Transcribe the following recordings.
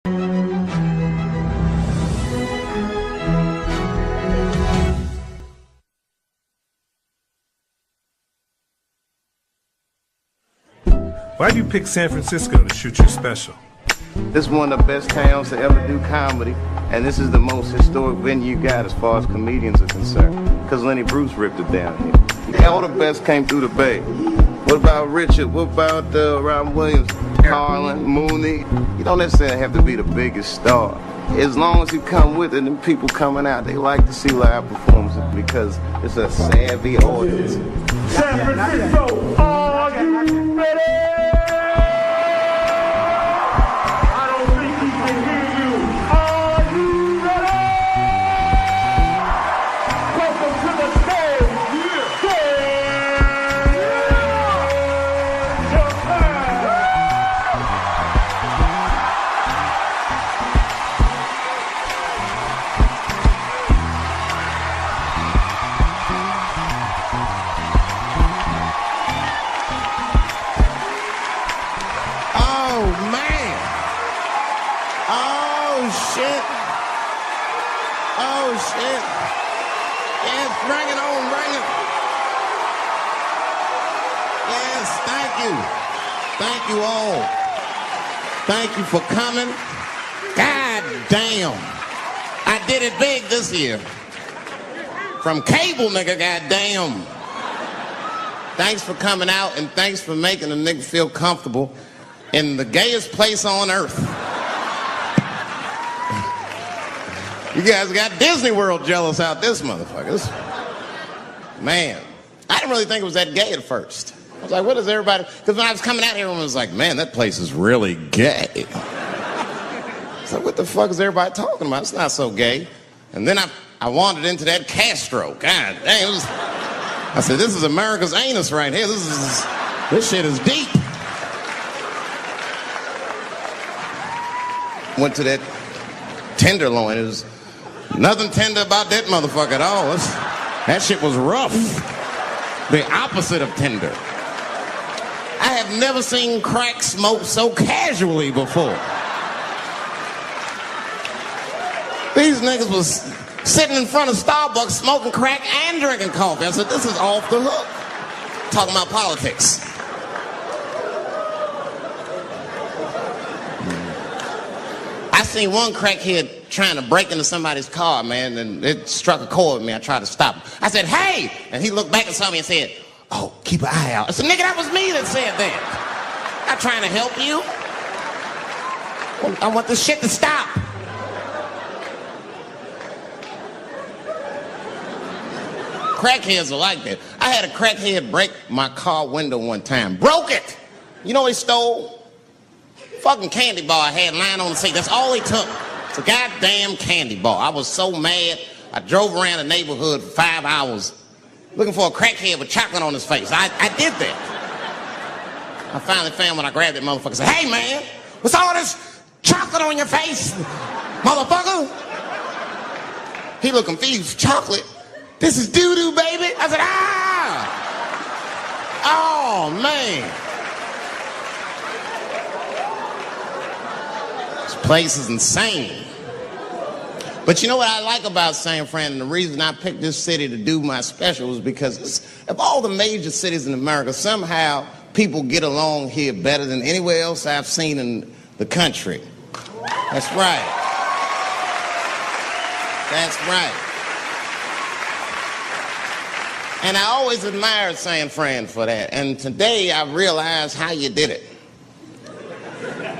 Why'd you pick San Francisco to shoot your special? This is one of the best towns to ever do comedy, and this is the most historic venue you got as far as comedians are concerned, because Lenny Bruce ripped it down here. All the best came through the Bay. What about Richard? What about Robin Williams, Carlin, Mooney? You don't necessarily have to be the biggest star. As long as you come with it, and people coming out, they like to see live performances because it's a savvy audience. San Francisco, are you ready? Thank you all. Thank you for coming. God damn. I did it big this year. From cable, nigga, goddamn. Thanks for coming out, and thanks for making a nigga feel comfortable in the gayest place on earth. You guys got Disney World jealous out this motherfuckers. Man, I didn't really think it was that gay at first. I was like, what is everybody... Because when I was coming out here, everyone was like, man, that place is really gay. So what the fuck is everybody talking about? It's not so gay. And then I wandered into that Castro. God dang, I said, this is America's anus right here. This shit is deep. Went to that Tenderloin. It was nothing tender about that motherfucker at all. That shit was rough. The opposite of tender. I have never seen crack smoked so casually before. These niggas was sitting in front of Starbucks smoking crack and drinking coffee. I said, this is off the hook. Talking about politics. I seen one crackhead trying to break into somebody's car, man, and it struck a chord with me. I tried to stop him. I said, hey! And he looked back and saw me and said, oh, keep an eye out. I said, nigga, that was me that said that. Not trying to help you. I want this shit to stop. Crackheads are like that. I had a crackhead break my car window one time. Broke it. You know what he stole? Fucking candy bar I had lying on the seat. That's all he took. It's a goddamn candy bar. I was so mad. I drove around the neighborhood for 5 hours looking for a crackhead with chocolate on his face. I did that. I finally found when I grabbed that motherfucker and said, hey man, what's all this chocolate on your face, motherfucker? He looked confused. Chocolate? This is doo-doo, baby. I said, ah! Oh, man. This place is insane. But you know what I like about San Fran, and the reason I picked this city to do my special is because of all the major cities in America, somehow people get along here better than anywhere else I've seen in the country. That's right. That's right. And I always admired San Fran for that. And today I realized how you did it.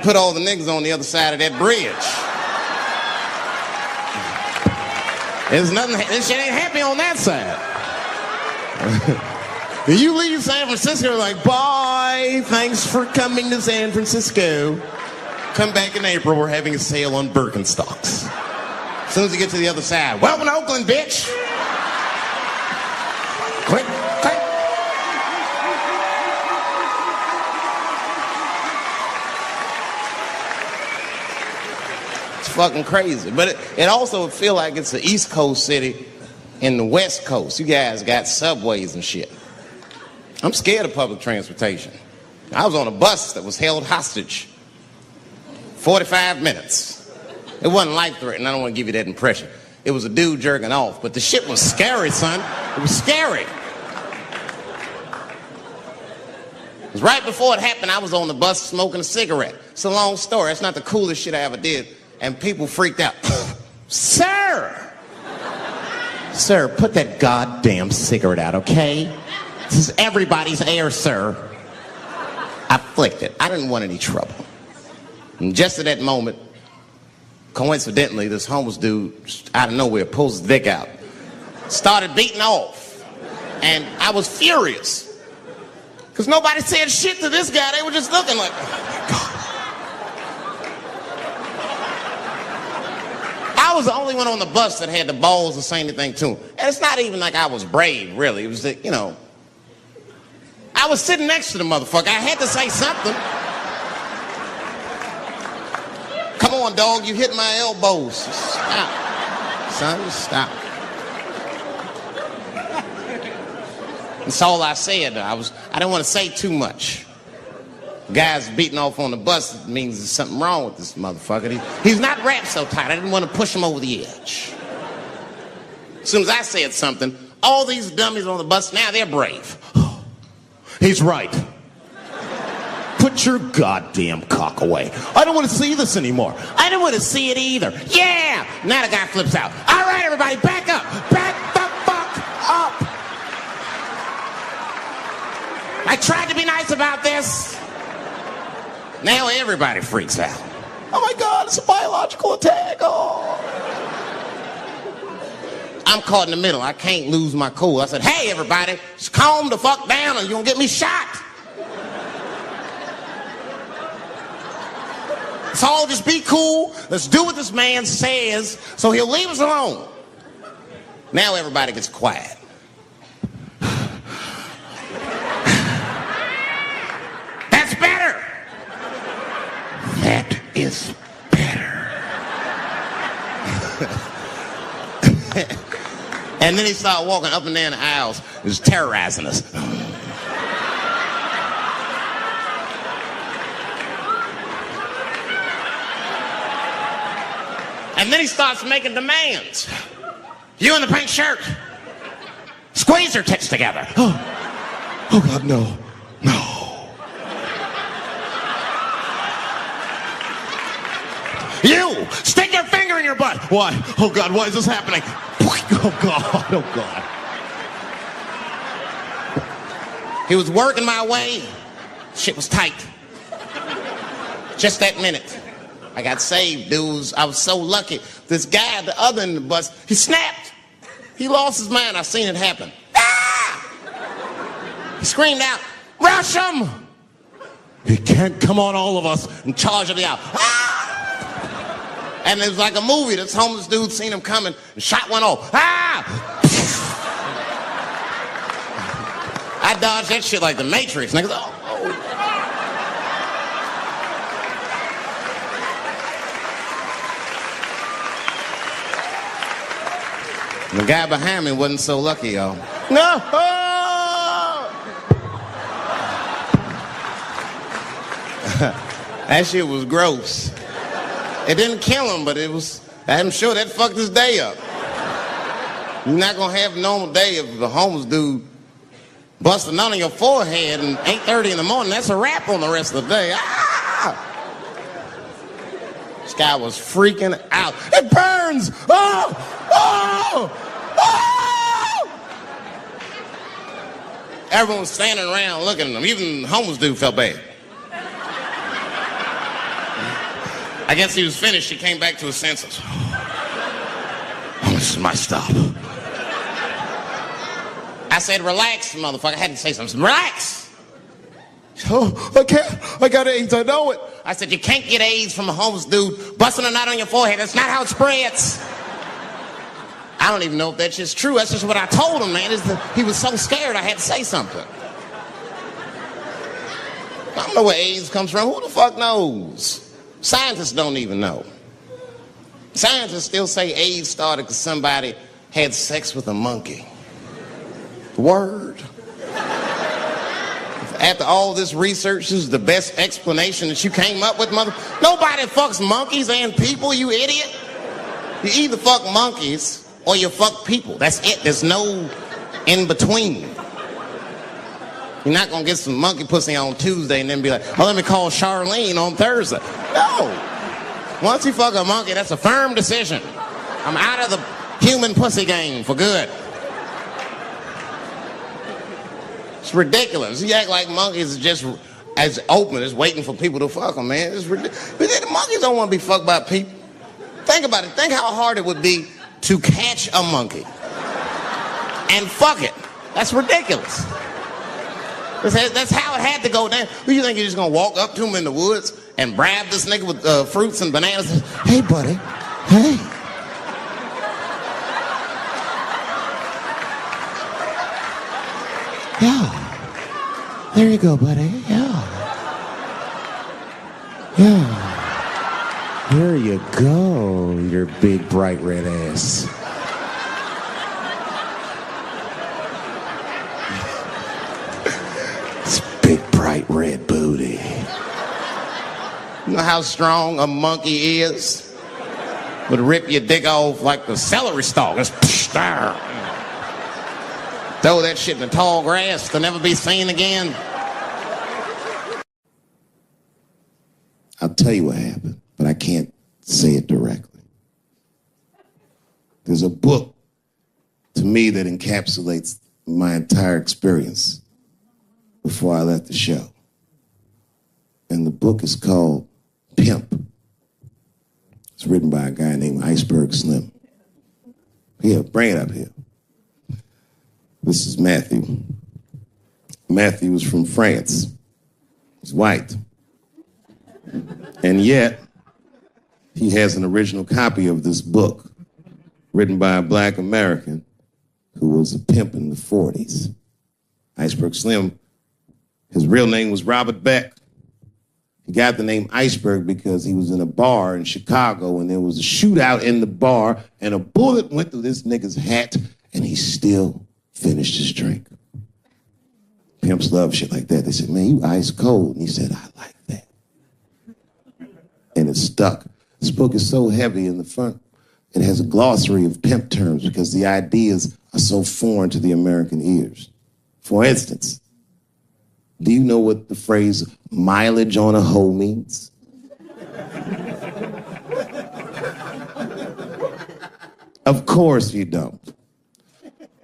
Put all the niggas on the other side of that bridge. There's nothing, this shit ain't happy on that side. You leave San Francisco like, bye, thanks for coming to San Francisco. Come back in April, we're having a sale on Birkenstocks. As soon as you get to the other side, welcome to Oakland, bitch. Click, click. It's fucking crazy. But it also feel like it's an East Coast city in the West Coast. You guys got subways and shit. I'm scared of public transportation. I was on a bus that was held hostage. 45 minutes. It wasn't life-threatening. I don't want to give you that impression. It was a dude jerking off, but the shit was scary, son. It was scary. It was right before it happened, I was on the bus smoking a cigarette. It's a long story. It's not the coolest shit I ever did. And people freaked out. Sir! Sir, put that goddamn cigarette out, okay? This is everybody's air, sir. I flicked it. I didn't want any trouble. And just at that moment, coincidentally, this homeless dude, out of nowhere, pulls his dick out. Started beating off. And I was furious. Because nobody said shit to this guy. They were just looking like, oh my God. I was the only one on the bus that had the balls to say anything to him. And it's not even like I was brave, really. It was that, you know, I was sitting next to the motherfucker. I had to say something. Come on, dog, you hit my elbows. Stop. Son, stop. That's all I said. I didn't want to say too much. Guys beating off on the bus means there's something wrong with this motherfucker. He's not wrapped so tight. I didn't want to push him over the edge. As soon as I said something, all these dummies on the bus, now they're brave. He's right. Put your goddamn cock away. I don't want to see this anymore. I don't want to see it either. Yeah! Now the guy flips out. All right, everybody, back up. Back the fuck up. I tried to be nice about this. Now everybody freaks out. Oh my God, it's a biological attack. Oh. I'm caught in the middle. I can't lose my cool. I said, hey, everybody, just calm the fuck down or you're going to get me shot. So just be cool. Let's do what this man says so he'll leave us alone. Now everybody gets quiet. That's better. That is better. And then he started walking up and down the aisles. He was terrorizing us. And then he starts making demands. You in the pink shirt. Squeeze your tits together. Oh God, no. No. You, stick your finger in your butt. Why? Oh God, why is this happening? Oh God, oh God. He was working my way. Shit was tight. Just that minute. I got saved, dudes. I was so lucky. This guy at the other end of the bus, he snapped. He lost his mind. I seen it happen. Ah! He screamed out, rush him! He can't come on all of us and charge him out. Ah! And it was like a movie. This homeless dude seen him coming and shot one off. Ah! I dodged that shit like the Matrix. Niggas, oh. The guy behind me wasn't so lucky, y'all. No! That shit was gross. It didn't kill him, but I'm sure that fucked his day up. You're not gonna have a normal day if a homeless dude busts a nut on your forehead and 8:30 in the morning. That's a wrap on the rest of the day. Ah! This guy was freaking out. It burns! Oh! Oh! Oh! Everyone was standing around looking at him. Even the homeless dude felt bad. I guess he was finished. He came back to his senses. Oh, this is my stop. I said, relax, motherfucker. I had to say something. Relax. Oh, I can't. I got AIDS. I know it. I said, you can't get AIDS from a homeless dude busting a nut on your forehead. That's not how it spreads. I don't even know if that's just true. That's just what I told him, man. He was so scared I had to say something. I don't know where AIDS comes from. Who the fuck knows? Scientists don't even know. Scientists still say AIDS started because somebody had sex with a monkey. Word. If After all this research, this is the best explanation that you came up with, mother? Nobody fucks monkeys and people, you idiot. You either fuck monkeys or you fuck people. That's it. There's no in between. You're not gonna get some monkey pussy on Tuesday and then be like, oh, let me call Charlene on Thursday. No. Once you fuck a monkey, that's a firm decision. I'm out of the human pussy game for good. It's ridiculous. You act like monkeys are just as open as waiting for people to fuck them, man. It's ridiculous. But the monkeys don't want to be fucked by people. Think about it. Think how hard it would be to catch a monkey and fuck it. That's ridiculous. That's how it had to go down. Who you think you're just gonna walk up to him in the woods and brab this nigga with fruits and bananas? Hey, buddy. Hey. Yeah. There you go, buddy. Yeah. Yeah. There you go, your big, bright red ass. It's big, bright red booty. You know how strong a monkey is? Would rip your dick off like the celery stalk. It's there. Throw that shit in the tall grass to never be seen again. I'll tell you what happened, but I can't say it directly. There's a book to me that encapsulates my entire experience before I left the show. And the book is called Pimp. It's written by a guy named Iceberg Slim. Here, bring it up here. This is Matthew. Matthew is from France. He's white. And yet, he has an original copy of this book written by a black American who was a pimp in the 40s. Iceberg Slim, his real name was Robert Beck. He got the name Iceberg because he was in a bar in Chicago and there was a shootout in the bar and a bullet went through this nigga's hat and he still finished his drink. Pimps love shit like that. They said, man, you ice cold. And he said, I like that. And it stuck. This book is so heavy in the front. It has a glossary of pimp terms because the ideas are so foreign to the American ears. For instance, do you know what the phrase mileage on a hoe means? Of course you don't.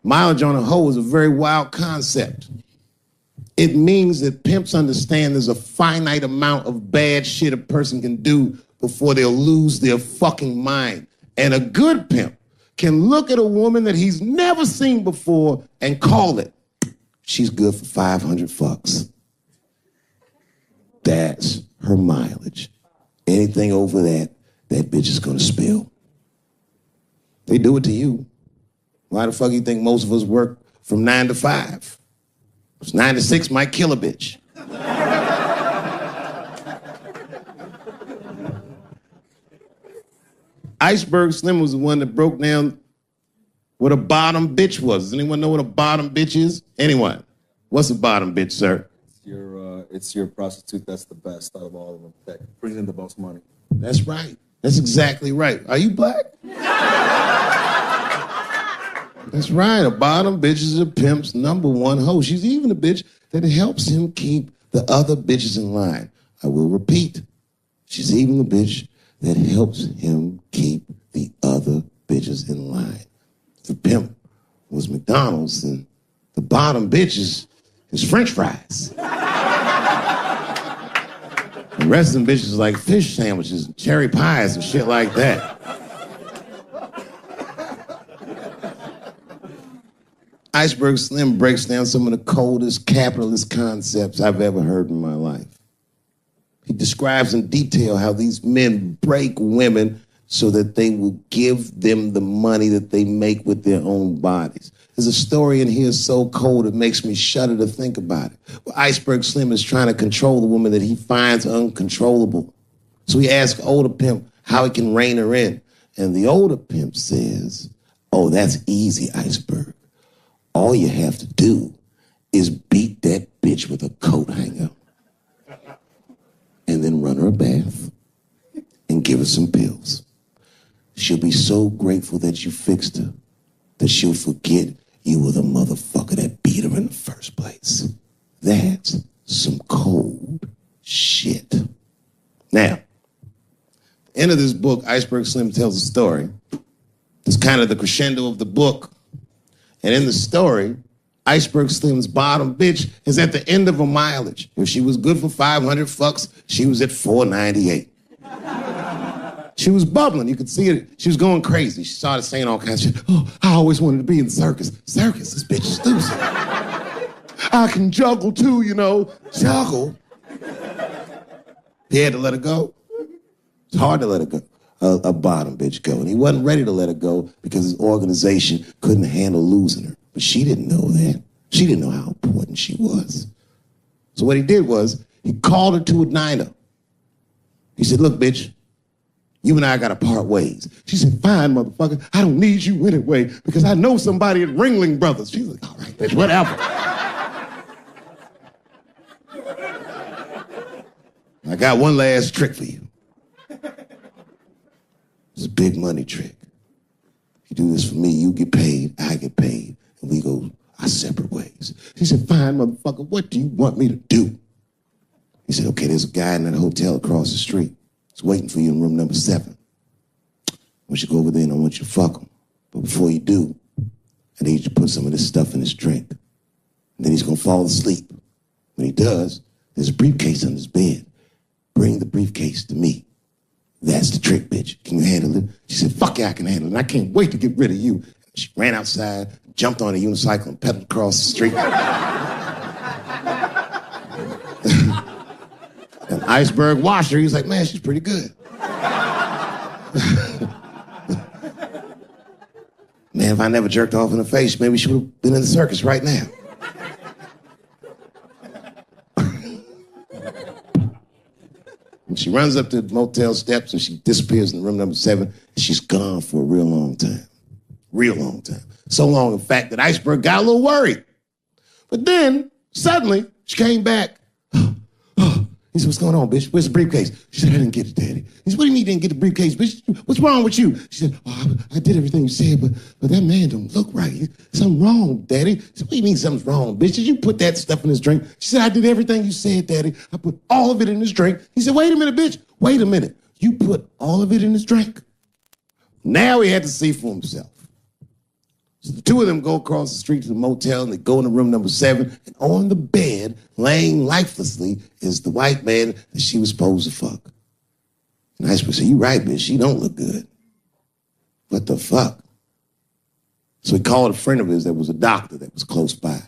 Mileage on a hoe is a very wild concept. It means that pimps understand there's a finite amount of bad shit a person can do before they'll lose their fucking mind. And a good pimp can look at a woman that he's never seen before and call it, she's good for 500 fucks. That's her mileage. Anything over that, that bitch is gonna spill. They do it to you. Why the fuck you think most of us work from 9 to 5? 9 to 6 might kill a bitch. Iceberg Slim was the one that broke down what a bottom bitch was. Does anyone know what a bottom bitch is? Anyone? What's a bottom bitch, sir? It's your prostitute that's the best out of all of them, that brings in the most money. That's right. That's exactly right. Are you black? That's right. A bottom bitch is a pimp's number one hoe. She's even a bitch that helps him keep the other bitches in line. I will repeat. She's even the bitch that helps him keep the other bitches in line. If the pimp was McDonald's, then the bottom bitch is French fries. The rest of them bitches like fish sandwiches, and cherry pies, and shit like that. Iceberg Slim breaks down some of the coldest capitalist concepts I've ever heard in my life. He describes in detail how these men break women so that they will give them the money that they make with their own bodies. There's a story in here so cold it makes me shudder to think about it. Well, Iceberg Slim is trying to control the woman that he finds uncontrollable. So he asks older pimp how he can rein her in. And the older pimp says, oh, that's easy, Iceberg. All you have to do is beat that bitch with a coat hanger and then run her a bath and give her some pills. She'll be so grateful that you fixed her that she'll forget you were the motherfucker that beat her in the first place. That's some cold shit. Now, at the end of this book, Iceberg Slim tells a story. It's kind of the crescendo of the book. And in the story, Iceberg Slim's bottom bitch is at the end of her mileage. If she was good for 500 fucks, she was at 498. She was bubbling. You could see it. She was going crazy. She started saying all kinds of shit. Oh, I always wanted to be in the circus. Circus? This bitch is loose. I can juggle too, you know. Juggle? He had to let her go. It's hard to let her go. A bottom bitch go. And he wasn't ready to let her go because his organization couldn't handle losing her. But she didn't know that. She didn't know how important she was. So what he did was he called her to a diner. He said, look, bitch, you and I got to part ways. She said, fine, motherfucker. I don't need you anyway because I know somebody at Ringling Brothers. She's like, all right, bitch, whatever. I got one last trick for you. It's a big money trick. You do this for me, you get paid, I get paid, and we go our separate ways. She said, fine, motherfucker, what do you want me to do? He said, okay, there's a guy in that hotel across the street. He's waiting for you in room number 7. I want you to go over there and I want you to fuck him. But before you do, I need you to put some of this stuff in his drink. And then he's gonna fall asleep. When he does, there's a briefcase on his bed. Bring the briefcase to me. That's the trick, bitch. Can you handle it? She said, fuck yeah, I can handle it. And I can't wait to get rid of you. She ran outside, jumped on a unicycle and pedaled across the street. And Iceberg watched her. He was like, man, she's pretty good. Man, if I never jerked off in her face, maybe she would have been in the circus right now. And she runs up to the motel steps and she disappears in room number 7. And she's gone for a real long time. Real long time. So long, in fact, that Iceberg got a little worried. But then, suddenly, she came back. He said, what's going on, bitch? Where's the briefcase? She said, I didn't get it, Daddy. He said, what do you mean you didn't get the briefcase, bitch? What's wrong with you? She said, oh, I did everything you said, but that man don't look right. Something wrong, Daddy. He said, what do you mean something's wrong, bitch? Did you put that stuff in his drink? She said, I did everything you said, Daddy. I put all of it in his drink. He said, wait a minute, bitch. Wait a minute. You put all of it in his drink? Now he had to see for himself. So the two of them go across the street to the motel and they go into room number 7. And on the bed, laying lifelessly, is the white man that she was supposed to fuck. And Iceberg said, you right, bitch. She don't look good. What the fuck? So he called a friend of his that was a doctor that was close by.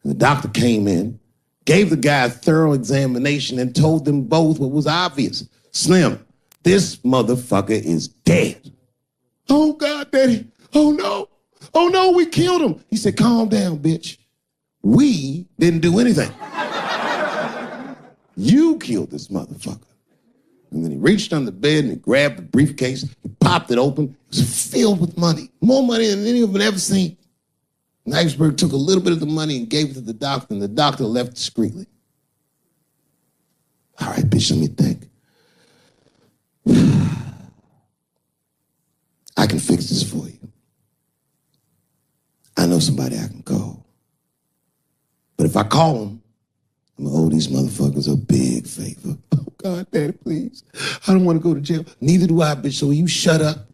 And the doctor came in, gave the guy a thorough examination and told them both what was obvious. Slim, this motherfucker is dead. Oh, God, Daddy. Oh, no. Oh, no, we killed him. He said, calm down, bitch. We didn't do anything. You killed this motherfucker. And then he reached under the bed and he grabbed the briefcase. He popped it open. It was filled with money. More money than any of them had ever seen. And Iceberg took a little bit of the money and gave it to the doctor, and the doctor left discreetly. All right, bitch, let me think. I can fix this for you. I know somebody I can call. But if I call him, I'm going to owe these motherfuckers a big favor. Oh, God, Daddy, please. I don't want to go to jail. Neither do I, bitch, so will you shut up?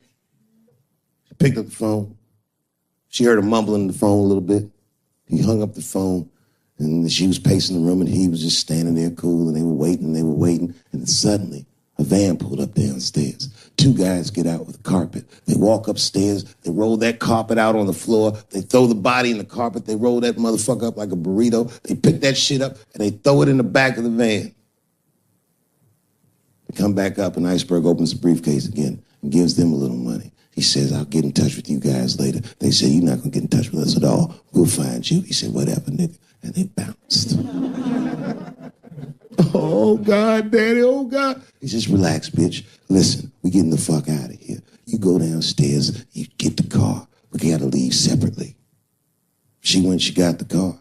She picked up the phone. She heard him mumbling in the phone a little bit. He hung up the phone, and she was pacing the room, and he was just standing there cool, and they were waiting, and then suddenly, a van pulled up downstairs. 2 guys get out with a carpet. They walk upstairs. They roll that carpet out on the floor. They throw the body in the carpet. They roll that motherfucker up like a burrito. They pick that shit up, and they throw it in the back of the van. They come back up, and Iceberg opens the briefcase again and gives them a little money. He says, I'll get in touch with you guys later. They say, you're not going to get in touch with us at all. We'll find you. He said, whatever, nigga. And they bounced. Oh, God, Daddy, oh, God. He says, relax, bitch. Listen, we getting the fuck out of here. You go downstairs, you get the car. We got to leave separately. She went, she got the car.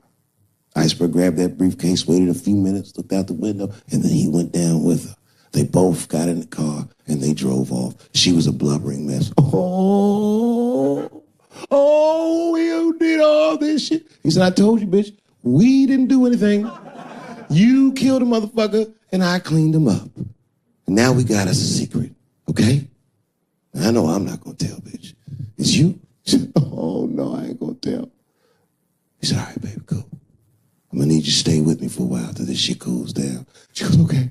Iceberg grabbed that briefcase, waited a few minutes, looked out the window, and then he went down with her. They both got in the car, and they drove off. She was a blubbering mess. Oh, you did all this shit. He said, I told you, bitch, we didn't do anything. You killed a motherfucker, and I cleaned him up. And now we got us a secret, okay? And I know I'm not gonna tell, bitch. It's you? She said, oh, no, I ain't gonna tell. He said, all right, baby, cool. I'm gonna need you to stay with me for a while till this shit cools down. She goes, okay.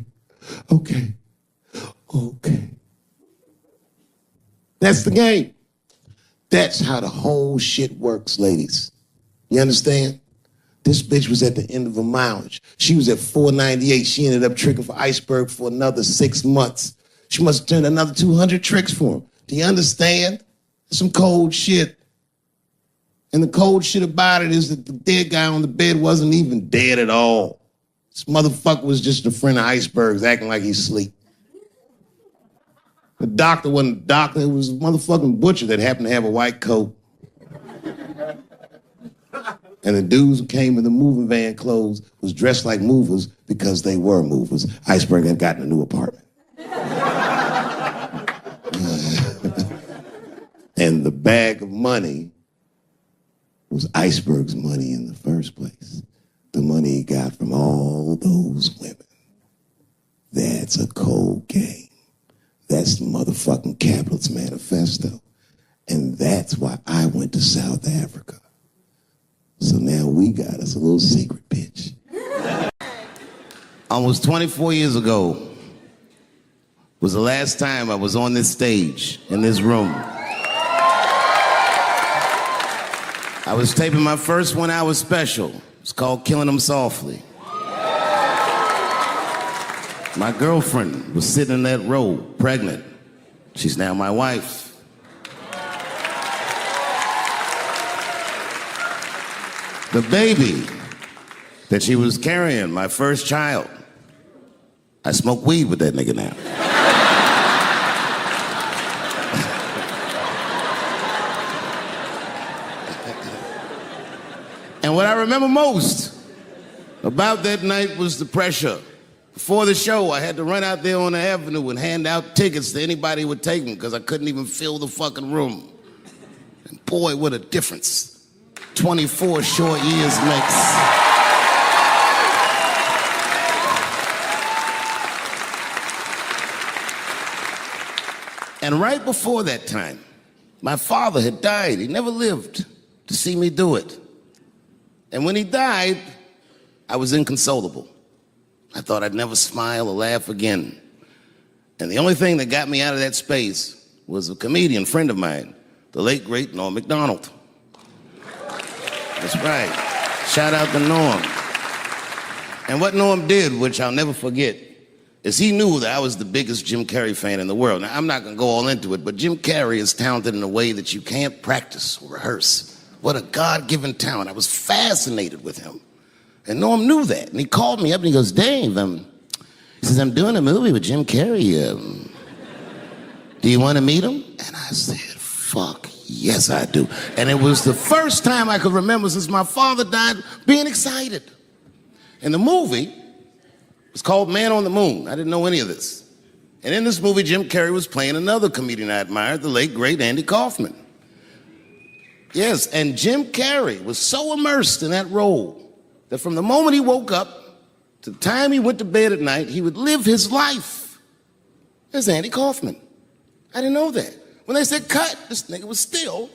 That's the game. That's how the whole shit works, ladies. You understand? This bitch was at the end of her mileage. She was at 498. She ended up tricking for Iceberg for another 6 months. She must have turned another 200 tricks for him. Do you understand? Some cold shit. And the cold shit about it is that the dead guy on the bed wasn't even dead at all. This motherfucker was just a friend of Iceberg's acting like he's asleep. The doctor wasn't a doctor, it was a motherfucking butcher that happened to have a white coat. And the dudes who came in the moving van clothes was dressed like movers because they were movers. Iceberg had gotten a new apartment. And the bag of money was Iceberg's money in the first place. The money he got from all those women. That's a cold game. That's the motherfucking capitalist manifesto. And that's why I went to South Africa. So now we got us a little secret, bitch. Almost 24 years ago was the last time I was on this stage, in this room. I was taping my first 1 hour special. It's called Killing Them Softly. My girlfriend was sitting in that row, pregnant. She's now my wife. The baby that she was carrying, my first child, I smoke weed with that nigga now. And what I remember most about that night was the pressure. Before the show, I had to run out there on the avenue and hand out tickets to anybody who would take them because I couldn't even fill the fucking room. And boy, what a difference 24 short years makes. And right before that time, my father had died. He never lived to see me do it. And when he died, I was inconsolable. I thought I'd never smile or laugh again. And the only thing that got me out of that space was a comedian friend of mine, the late, great Norm Macdonald. That's right. Shout out to Norm. And what Norm did, which I'll never forget, is he knew that I was the biggest Jim Carrey fan in the world. Now, I'm not going to go all into it, but Jim Carrey is talented in a way that you can't practice or rehearse. What a God-given talent. I was fascinated with him. And Norm knew that. And he called me up and he goes, Dave, he says, I'm doing a movie with Jim Carrey. Do you want to meet him? And I said, fuck, yes, I do. And it was the first time I could remember since my father died being excited. And the movie was called Man on the Moon. I didn't know any of this. And in this movie, Jim Carrey was playing another comedian I admired, the late, great Andy Kaufman. Yes, and Jim Carrey was so immersed in that role that from the moment he woke up to the time he went to bed at night, he would live his life as Andy Kaufman. I didn't know that. When they said cut, this nigga was still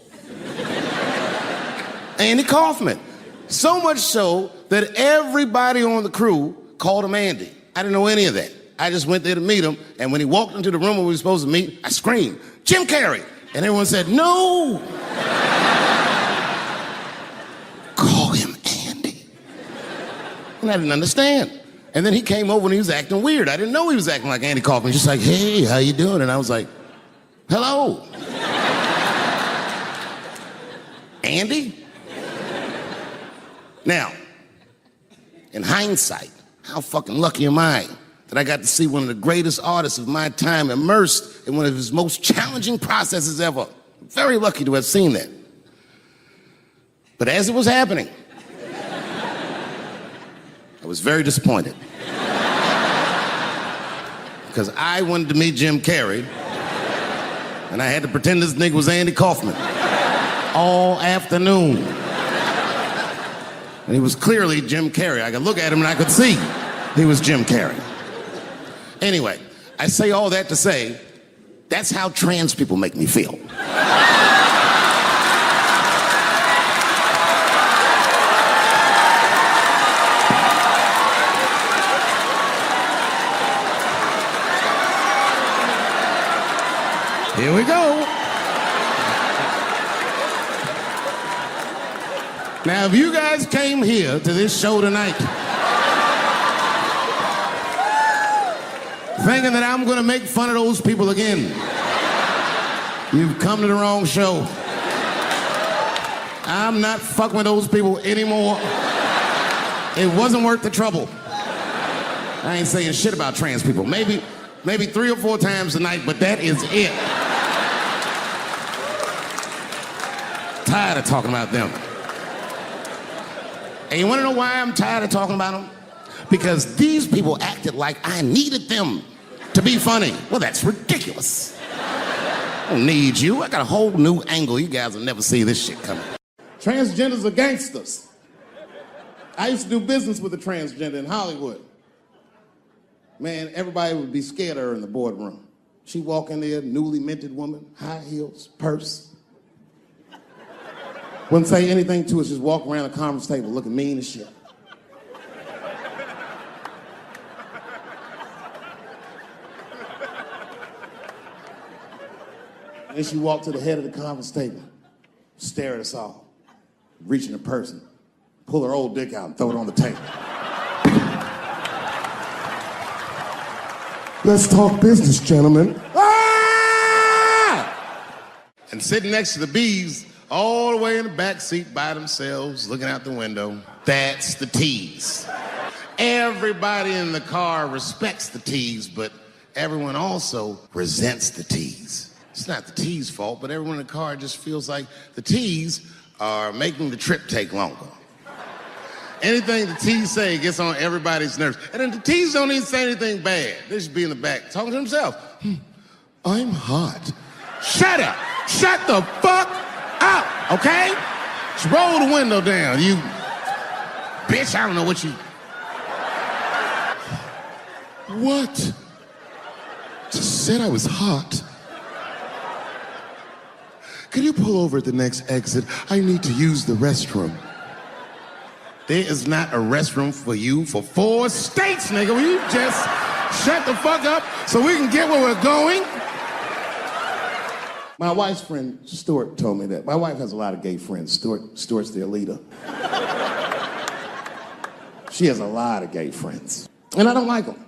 Andy Kaufman. So much so that everybody on the crew called him Andy. I didn't know any of that. I just went there to meet him, and when he walked into the room where we were supposed to meet, I screamed, Jim Carrey! And everyone said, no! Call him Andy. And I didn't understand. And then he came over and he was acting weird. I didn't know he was acting like Andy Kaufman. Just like, hey, how you doing? And I was like, hello. Andy? Now, in hindsight, how fucking lucky am I that I got to see one of the greatest artists of my time immersed in one of his most challenging processes ever. Very lucky to have seen that. But as it was happening, I was very disappointed. Because I wanted to meet Jim Carrey, and I had to pretend this nigga was Andy Kaufman all afternoon. And he was clearly Jim Carrey. I could look at him and I could see he was Jim Carrey. Anyway, I say all that to say, that's how trans people make me feel. Here we go. Now, if you guys came here to this show tonight thinking that I'm gonna make fun of those people again, you've come to the wrong show. I'm not fucking with those people anymore. It wasn't worth the trouble. I ain't saying shit about trans people. Maybe 3 or 4 times tonight, but that is it. Tired of talking about them. And you want to know why I'm tired of talking about them? Because these people acted like I needed them to be funny. Well, that's ridiculous. I don't need you. I got a whole new angle. You guys will never see this shit coming. Transgenders are gangsters. I used to do business with a transgender in Hollywood. Man, everybody would be scared of her in the boardroom. She'd walk in there, newly minted woman, high heels, purse. Wouldn't say anything to us, just walk around the conference table looking mean as shit. Then she walked to the head of the conference table, stare at us all, reach in her purse, and pull her old dick out and throw it on the table. Let's talk business, gentlemen. Ah! And sitting next to the bees, all the way in the back seat by themselves, looking out the window, that's the T's. Everybody in the car respects the T's, but everyone also resents the T's. It's not the T's' fault, but everyone in the car just feels like the T's are making the trip take longer. Anything the T's say gets on everybody's nerves. And then the T's don't even say anything bad. They should be in the back talking to themselves. I'm hot. Shut up. Shut the fuck up, okay? Just roll the window down, you bitch. I don't know what you... What? Just said I was hot. Could you pull over at the next exit? I need to use the restroom. There is not a restroom for you for 4 states, nigga. Will you just shut the fuck up so we can get where we're going? My wife's friend, Stuart, told me that. My wife has a lot of gay friends. Stuart's their leader. She has a lot of gay friends. And I don't like them.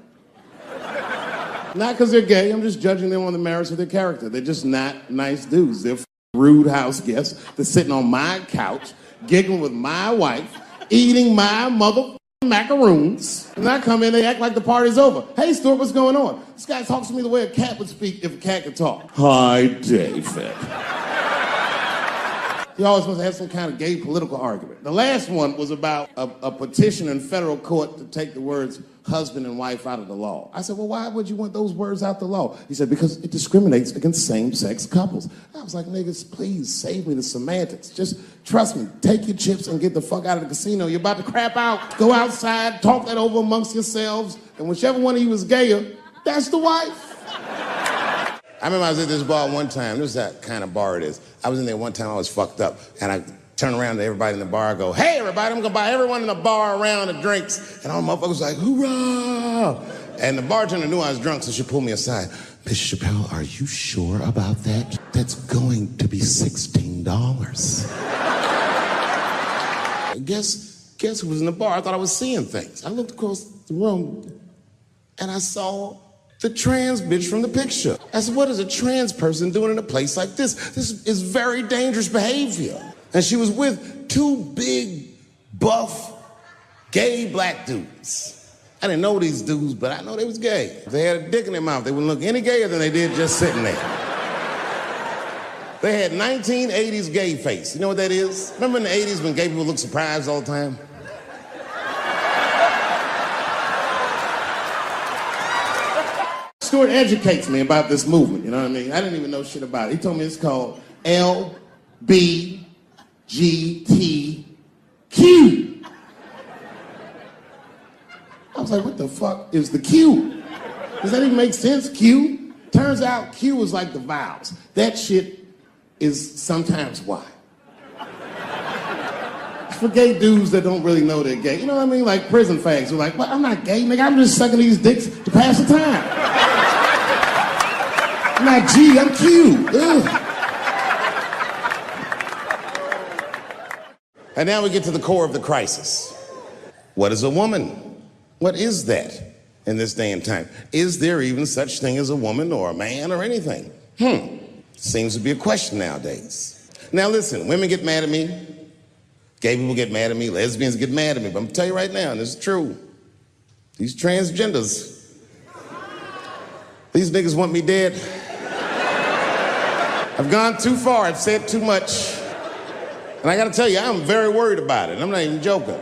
Not because they're gay. I'm just judging them on the merits of their character. They're just not nice dudes. They're rude house guests. They're sitting on my couch, giggling with my wife, eating my motherfucking macaroons. And I come in, they act like the party's over. Hey, Stuart, what's going on? This guy talks to me the way a cat would speak if a cat could talk. Hi, David. He always wants to have some kind of gay political argument. The last one was about a petition in federal court to take the words husband and wife out of the law. I said, well, why would you want those words out the law? He said, because it discriminates against same-sex couples. I was like, niggas, please save me the semantics. Just trust me. Take your chips and get the fuck out of the casino. You're about to crap out. Go outside, talk that over amongst yourselves, and whichever one of you is gayer, that's the wife. I remember I was at this bar one time. This is that kind of bar it is. I was in there one time, I was fucked up, and I turned around to everybody in the bar, I go, hey, everybody, I'm gonna buy everyone in the bar around the drinks. And all the motherfuckers like, hoorah! And the bartender knew I was drunk, so she pulled me aside. Mr. Chappelle, are you sure about that? That's going to be $16. Guess who was in the bar? I thought I was seeing things. I looked across the room, and I saw the trans bitch from the picture. I said, what is a trans person doing in a place like this? This is very dangerous behavior. And she was with 2 big, buff, gay black dudes. I didn't know these dudes, but I know they was gay. If they had a dick in their mouth, they wouldn't look any gayer than they did just sitting there. They had 1980s gay face. You know what that is? Remember in the 80s when gay people looked surprised all the time? Stewart educates me about this movement, you know what I mean? I didn't even know shit about it. He told me it's called LBGTQ. I was like, what the fuck is the Q? Does that even make sense, Q? Turns out Q is like the vowels. That shit is sometimes Y. It's for gay dudes that don't really know they're gay. You know what I mean? Like prison fags who are like, well, I'm not gay, nigga. I'm just sucking these dicks to pass the time. I'm not G, I'm Q. Ugh. And now we get to the core of the crisis. What is a woman? What is that in this day and time? Is there even such thing as a woman or a man or anything? Seems to be a question nowadays. Now listen, women get mad at me. Gay people get mad at me. Lesbians get mad at me. But I'm gonna tell you right now, and this is true. These transgenders, these niggas want me dead. I've gone too far. I've said too much. And I gotta tell you, I'm very worried about it. I'm not even joking.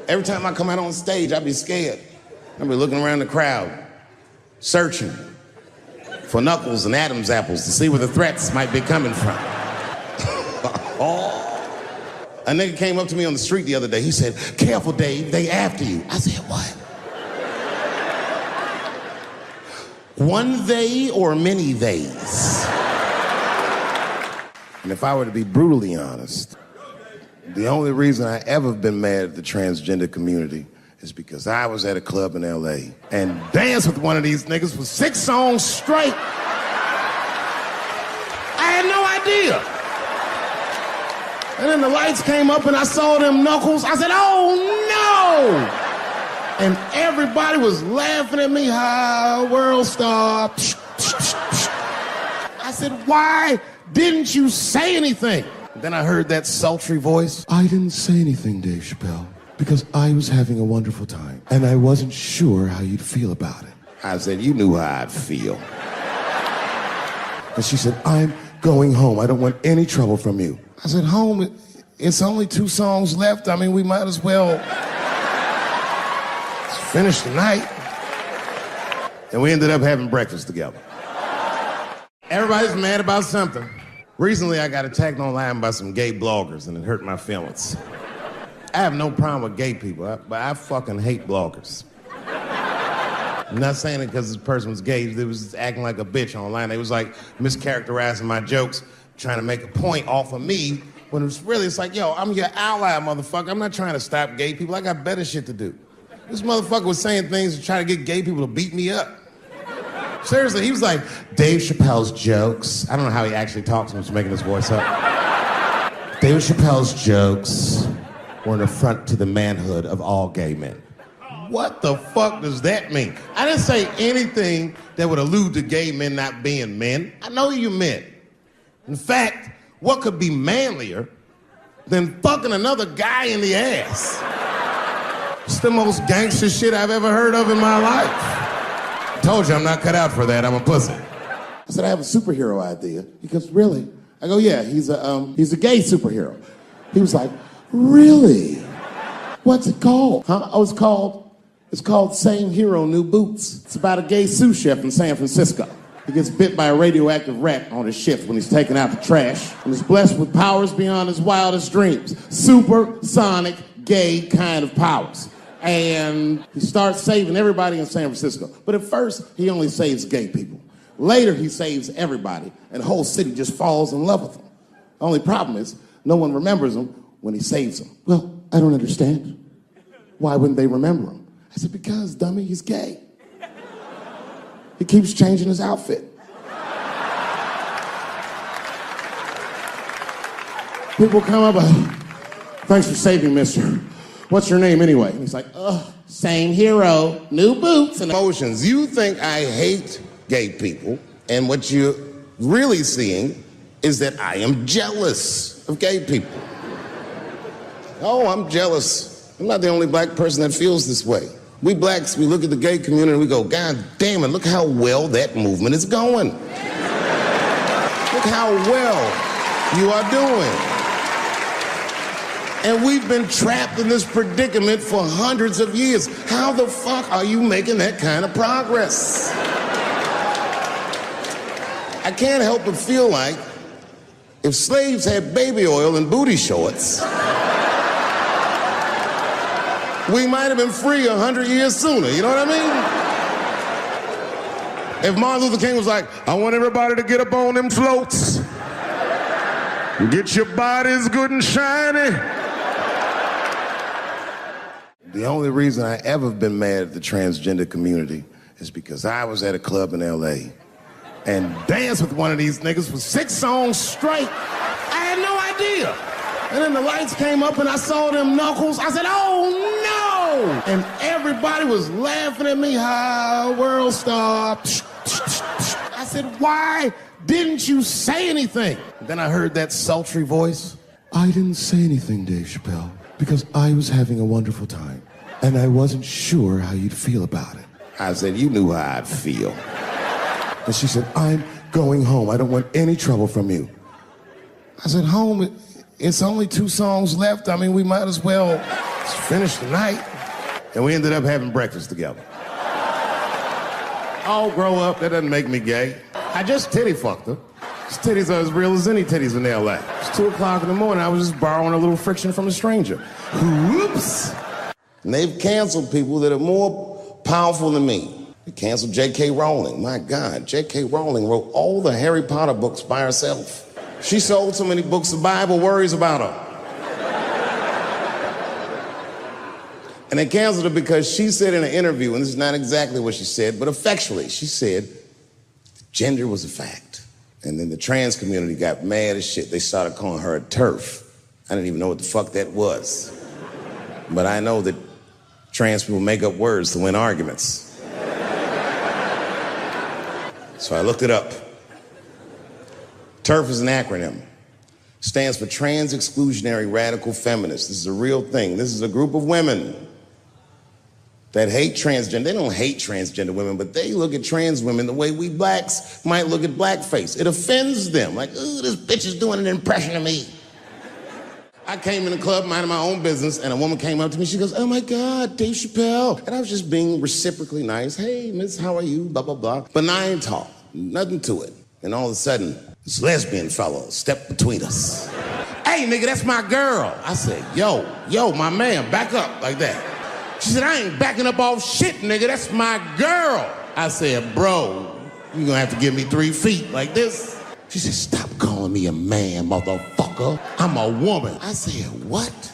Every time I come out on stage, I be scared. I be looking around the crowd, searching for knuckles and Adam's apples to see where the threats might be coming from. A nigga came up to me on the street the other day. He said, careful, Dave, they after you. I said, what? One they or many theys? And if I were to be brutally honest, the only reason I ever been mad at the transgender community is because I was at a club in LA and danced with one of these niggas for 6 songs straight. I had no idea. And then the lights came up and I saw them knuckles. I said, oh no! And everybody was laughing at me, hi, world star. I said, why didn't you say anything? Then I heard that sultry voice. I didn't say anything, Dave Chappelle, because I was having a wonderful time, and I wasn't sure how you'd feel about it. I said, you knew how I'd feel. And she said, I'm going home. I don't want any trouble from you. I said, home? It's only 2 songs left. I mean, we might as well finish the night. And we ended up having breakfast together. Everybody's mad about something. Recently, I got attacked online by some gay bloggers, and it hurt my feelings. I have no problem with gay people, but I fucking hate bloggers. I'm not saying it because this person was gay. They was acting like a bitch online. They was like mischaracterizing my jokes, trying to make a point off of me, when it's like, yo, I'm your ally, motherfucker. I'm not trying to stop gay people. I got better shit to do. This motherfucker was saying things to try to get gay people to beat me up. Seriously, he was like, Dave Chappelle's jokes. I don't know how he actually talks when he's making his voice up. Dave Chappelle's jokes were an affront to the manhood of all gay men. What the fuck does that mean? I didn't say anything that would allude to gay men not being men. I know you men. In fact, what could be manlier than fucking another guy in the ass? It's the most gangster shit I've ever heard of in my life. I told you I'm not cut out for that. I'm a pussy. I said, I have a superhero idea. He goes, really? I go, yeah, he's a gay superhero. He was like, really? What's it called? Huh? Oh, it's called Same Hero, New Boots. It's about a gay sous chef in San Francisco. He gets bit by a radioactive rat on his shift when he's taking out the trash and is blessed with powers beyond his wildest dreams. Supersonic, gay kind of powers. And he starts saving everybody in San Francisco. But at first, he only saves gay people. Later, he saves everybody, and the whole city just falls in love with him. The only problem is, no one remembers him when he saves them. Well, I don't understand. Why wouldn't they remember him? I said, because, dummy, he's gay. He keeps changing his outfit. People come up, thanks for saving, mister. What's your name anyway? And he's like, same hero, new boots and emotions. You think I hate gay people, and what you're really seeing is that I am jealous of gay people. Oh, I'm jealous. I'm not the only black person that feels this way. We blacks, we look at the gay community and we go, God damn it, look how well that movement is going. Look how well you are doing. And we've been trapped in this predicament for hundreds of years. How the fuck are you making that kind of progress? I can't help but feel like if slaves had baby oil and booty shorts, we might have been free 100 years sooner, you know what I mean? If Martin Luther King was like, I want everybody to get up on them floats, get your bodies good and shiny. The only reason I ever been mad at the transgender community is because I was at a club in LA and danced with one of these niggas for 6 songs straight. I had no idea. And then the lights came up and I saw them knuckles. I said, oh no! And everybody was laughing at me, how world stopped. I said, why didn't you say anything? Then I heard that sultry voice. I didn't say anything, Dave Chappelle, because I was having a wonderful time and I wasn't sure how you'd feel about it. I said, you knew how I'd feel. And she said, I'm going home. I don't want any trouble from you. I said, home, it's only 2 songs left. I mean, we might as well finish the night. And we ended up having breakfast together. I'll grow up, that doesn't make me gay. I just titty fucked her. His titties are as real as any titties in LA. It's 2 o'clock in the morning, I was just borrowing a little friction from a stranger. Whoops! And they've canceled people that are more powerful than me. They canceled J.K. Rowling. My God, J.K. Rowling wrote all the Harry Potter books by herself. She sold so many books, the Bible worries about her. And they canceled her because she said in an interview, and this is not exactly what she said, but effectually, she said gender was a fact. And then the trans community got mad as shit. They started calling her a TERF. I didn't even know what the fuck that was. But I know that trans people make up words to win arguments. So I looked it up. TERF is an acronym. Stands for Trans Exclusionary Radical Feminists. This is a real thing. This is a group of women that hate transgender. They don't hate transgender women, but they look at trans women the way we blacks might look at blackface. It offends them. Like, ooh, this bitch is doing an impression of me. I came in the club minding my own business, and a woman came up to me. She goes, oh my God, Dave Chappelle. And I was just being reciprocally nice. Hey, miss, how are you? Blah, blah, blah. Benign talk, nothing to it. And all of a sudden, this lesbian fellow stepped between us. Hey, nigga, that's my girl. I said, yo, my man, back up like that. She said, I ain't backing up off shit, nigga, that's my girl. I said, bro, you're gonna have to give me 3 feet like this. She said, stop calling me a man, motherfucker. I'm a woman. I said, what?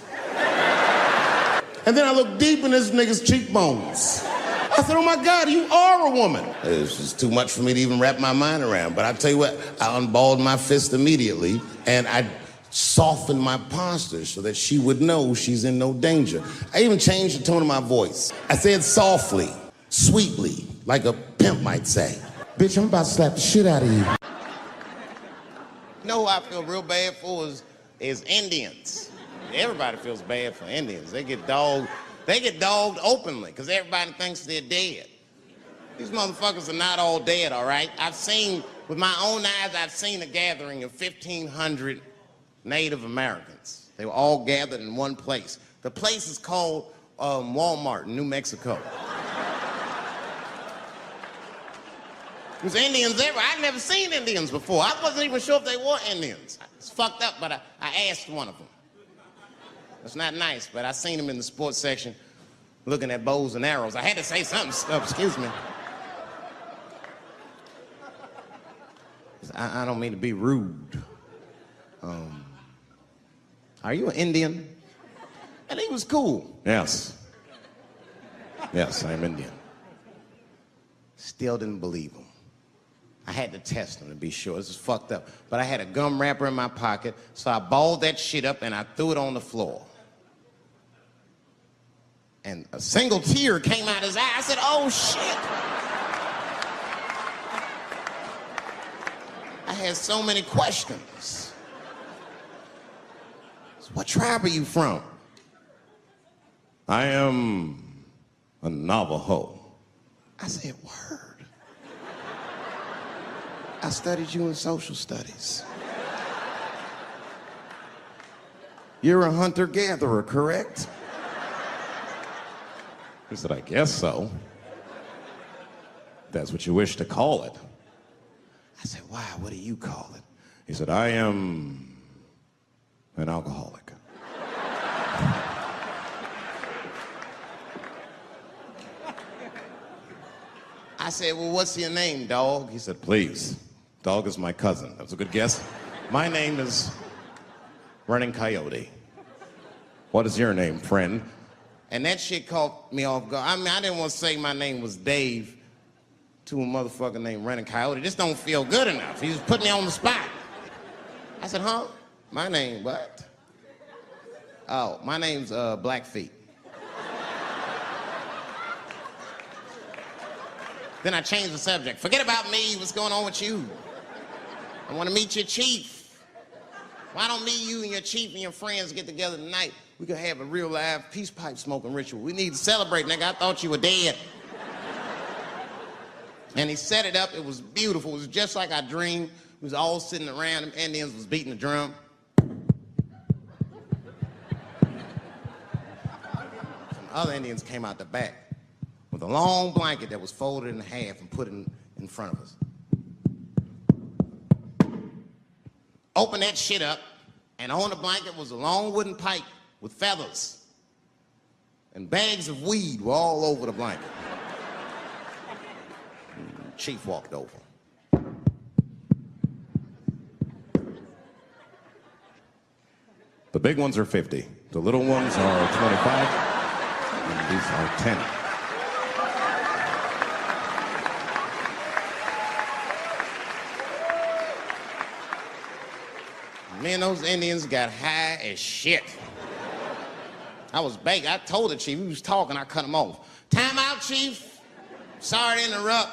And then I looked deep in this nigga's cheekbones. I said, oh my God, you are a woman. It was just too much for me to even wrap my mind around. But I tell you what, I unballed my fist immediately and I softened my posture so that she would know she's in no danger. I even changed the tone of my voice. I said softly, sweetly, like a pimp might say. Bitch, I'm about to slap the shit out of you. You know who I feel real bad for is Indians. Everybody feels bad for Indians. They get dogged openly because everybody thinks they're dead. These motherfuckers are not all dead, all right? I've seen, with my own eyes, I've seen a gathering of 1,500 Native Americans. They were all gathered in one place. The place is called Walmart in New Mexico. There's Indians everywhere. I'd never seen Indians before. I wasn't even sure if they were Indians. It's fucked up, but I asked one of them. It's not nice, but I seen him in the sports section looking at bows and arrows. I had to say something. Excuse me. I don't mean to be rude. Are you an Indian? And he was cool. Yes. Yes, I'm Indian. Still didn't believe him. I had to test him to be sure. This is fucked up. But I had a gum wrapper in my pocket, so I balled that shit up and I threw it on the floor. And a single tear came out his eye. I said, oh shit. I had so many questions. So what tribe are you from? I am a Navajo. I said, word. I studied you in social studies. You're a hunter-gatherer, correct? He said, I guess so. That's what you wish to call it. I said, why? What do you call it? He said, I am an alcoholic. I said, well, what's your name, dog? He said, please. Dog is my cousin. That was a good guess. My name is Running Coyote. What is your name, friend? And that shit caught me off guard. I mean, I didn't want to say my name was Dave to a motherfucker named Running Coyote. This don't feel good enough. He just put me on the spot. I said, huh? My name, what? Oh, my name's Blackfeet. Then I changed the subject. Forget about me. What's going on with you? I want to meet your chief. Why don't me, you, and your chief and your friends get together tonight? We could have a real live peace pipe smoking ritual. We need to celebrate, nigga. I thought you were dead. And he set it up. It was beautiful. It was just like I dreamed. We was all sitting around. Them Indians was beating the drum. Some other Indians came out the back with a long blanket that was folded in half and put in front of us. Open that shit up, and on the blanket was a long wooden pipe with feathers. And bags of weed were all over the blanket. Chief walked over. The big ones are 50. The little ones are 25. And these are 10. Me and those Indians got high as shit. I was baked. I told the chief, he was talking, I cut him off. Time out, chief. Sorry to interrupt.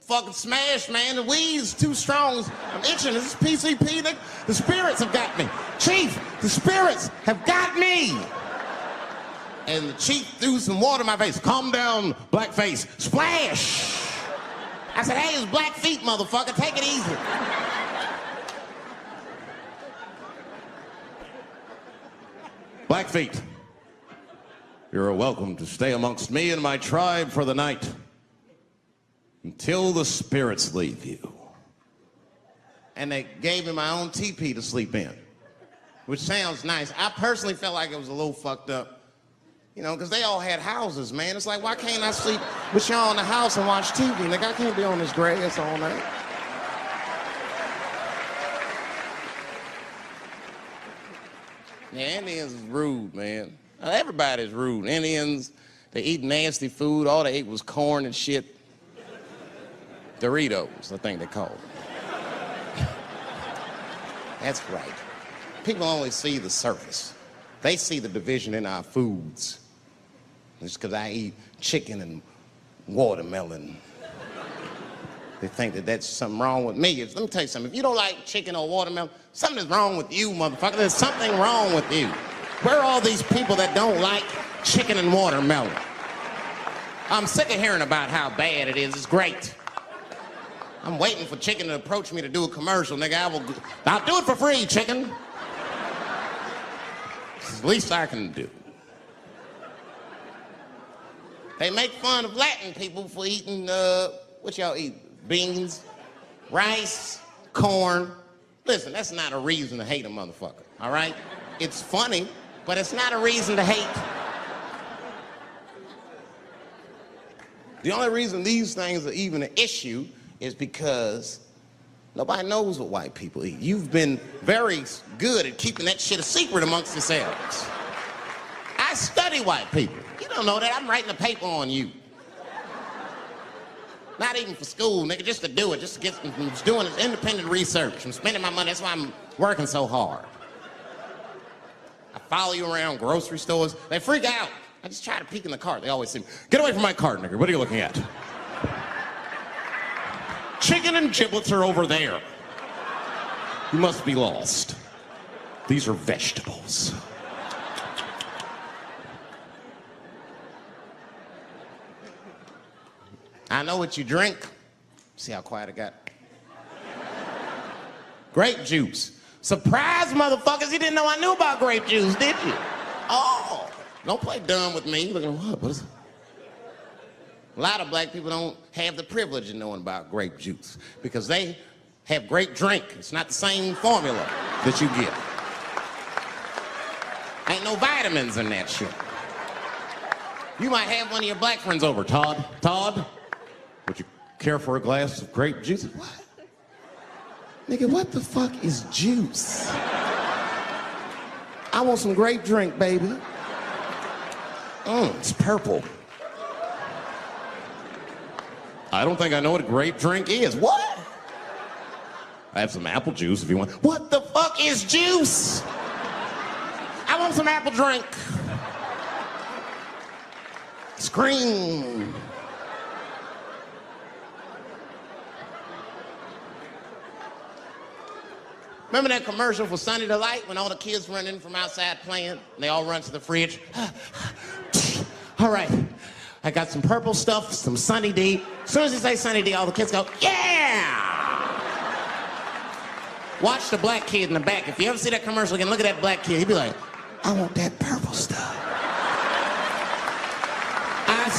Fucking smashed, man. The weed's too strong. I'm itching. This is PCP. The spirits have got me. Chief, the spirits have got me. And the chief threw some water in my face. Calm down, blackface. Splash. I said, hey, it's Blackfeet, motherfucker. Take it easy. Blackfeet, you're welcome to stay amongst me and my tribe for the night until the spirits leave you. And they gave me my own teepee to sleep in, which sounds nice. I personally felt like it was a little fucked up, you know, because they all had houses, man. It's like, why can't I sleep with y'all in the house and watch TV? Nigga, I can't be on this grass all night. Yeah, Indians is rude, man. Everybody's rude. Indians, they eat nasty food. All they ate was corn and shit. Doritos, I think they call them. That's right. People only see the surface. They see the division in our foods. Just because I eat chicken and watermelon. They think that that's something wrong with me. Let me tell you something. If you don't like chicken or watermelon, something is wrong with you, motherfucker. There's something wrong with you. Where are all these people that don't like chicken and watermelon? I'm sick of hearing about how bad it is. It's great. I'm waiting for chicken to approach me to do a commercial, nigga. I'll do it for free, chicken. It's the least I can do. They make fun of Latin people for eating, what y'all eat? Beans, rice, corn. Listen, that's not a reason to hate a motherfucker, all right? It's funny, but it's not a reason to hate. The only reason these things are even an issue is because nobody knows what white people eat. You've been very good at keeping that shit a secret amongst yourselves. I study white people. You don't know that. I'm writing a paper on you. Not even for school, nigga, just to do it, just to get, I'm just doing this independent research. I'm spending my money, that's why I'm working so hard. I follow you around grocery stores. They freak out. I just try to peek in the cart. They always say, get away from my cart, nigga. What are you looking at? Chicken and giblets are over there. You must be lost. These are vegetables. I know what you drink. See how quiet it got? Grape juice. Surprise, motherfuckers, you didn't know I knew about grape juice, did you? Oh, don't play dumb with me. Looking, what is it? A lot of black people don't have the privilege of knowing about grape juice because they have great drink. It's not the same formula that you get. Ain't no vitamins in that shit. You might have one of your black friends over. Todd, would you care for a glass of grape juice? What? Nigga, what the fuck is juice? I want some grape drink, baby. It's purple. I don't think I know what a grape drink is. What? I have some apple juice if you want. What the fuck is juice? I want some apple drink. Scream. Remember that commercial for Sunny Delight when all the kids run in from outside playing and they all run to the fridge? All right, I got some purple stuff, some Sunny D. As soon as you say Sunny D, all the kids go, yeah! Watch the black kid in the back. If you ever see that commercial again, look at that black kid. He'd be like, I want that purple stuff.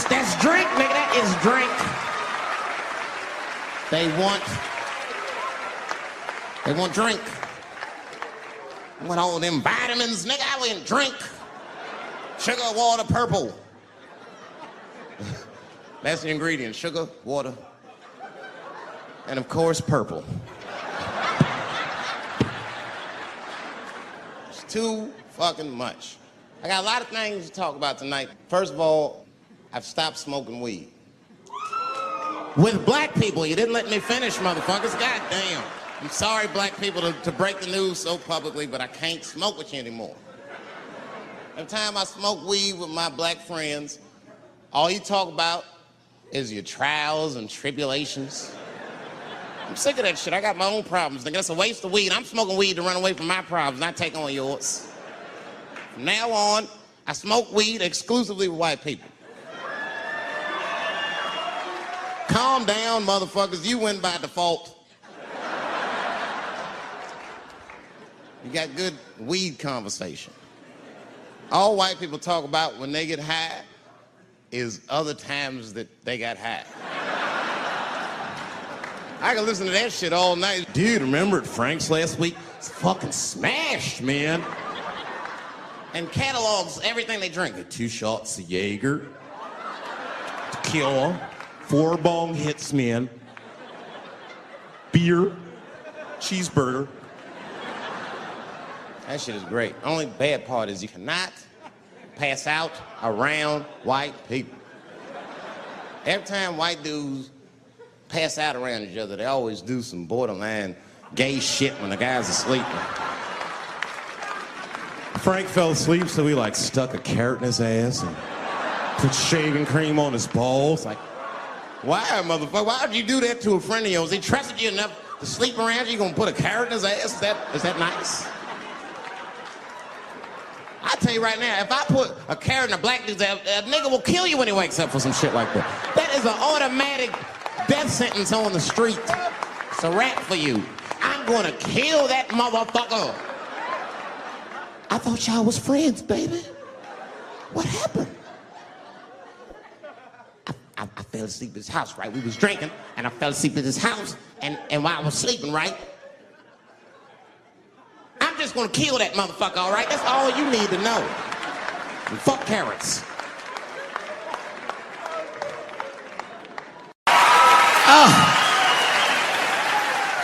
That's drink, nigga. That is drink. They want drink. I want all them vitamins, nigga. I want drink. Sugar, water, purple. That's the ingredient. Sugar, water, and of course, purple. It's too fucking much. I got a lot of things to talk about tonight. First of all, I've stopped smoking weed. With black people, you didn't let me finish, motherfuckers. God damn. I'm sorry, black people, to break the news so publicly, but I can't smoke with you anymore. Every time I smoke weed with my black friends, all you talk about is your trials and tribulations. I'm sick of that shit. I got my own problems. Nigga, that's a waste of weed. I'm smoking weed to run away from my problems, not take on yours. From now on, I smoke weed exclusively with white people. Calm down, motherfuckers. You win by default. You got good weed conversation. All white people talk about when they get high is other times that they got high. I can listen to that shit all night. Dude, remember at Frank's last week? It's fucking smashed, man. And catalogs everything they drink. 2 shots of Jaeger, tequila, 4 bong hits, man, beer, cheeseburger. That shit is great. Only bad part is you cannot pass out around white people. Every time white dudes pass out around each other, they always do some borderline gay shit when the guys are sleeping. Frank fell asleep, so we stuck a carrot in his ass and put shaving cream on his balls. Why, motherfucker? Why would you do that to a friend of yours? He trusted you enough to sleep around you, you gonna put a carrot in his ass? Is that nice? I tell you right now, if I put a carrot in a black dude's ass, a nigga will kill you when he wakes up for some shit like that. That is an automatic death sentence on the street. It's a rap for you. I'm gonna kill that motherfucker. I thought y'all was friends, baby. What happened? I fell asleep at his house, right? We was drinking, and I fell asleep at his house, and while I was sleeping, right? I'm just gonna kill that motherfucker, all right? That's all you need to know. And fuck carrots.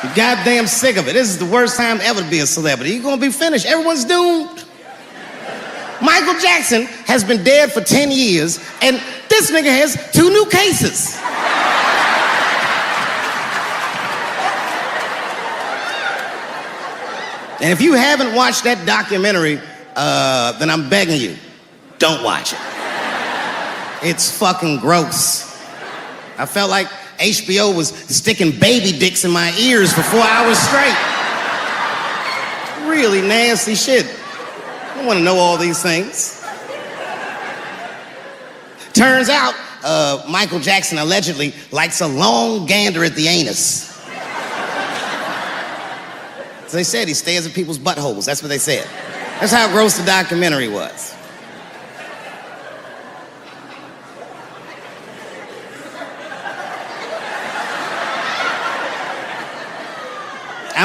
I'm goddamn sick of it. This is the worst time ever to be a celebrity. You're gonna be finished. Everyone's doomed. Michael Jackson has been dead for 10 years, and this nigga has 2 new cases. And if you haven't watched that documentary, then I'm begging you, don't watch it. It's fucking gross. I felt like HBO was sticking baby dicks in my ears for 4 hours straight. Really nasty shit. I don't want to know all these things. Turns out, Michael Jackson allegedly likes a long gander at the anus. As they said, he stares at people's buttholes. That's what they said. That's how gross the documentary was.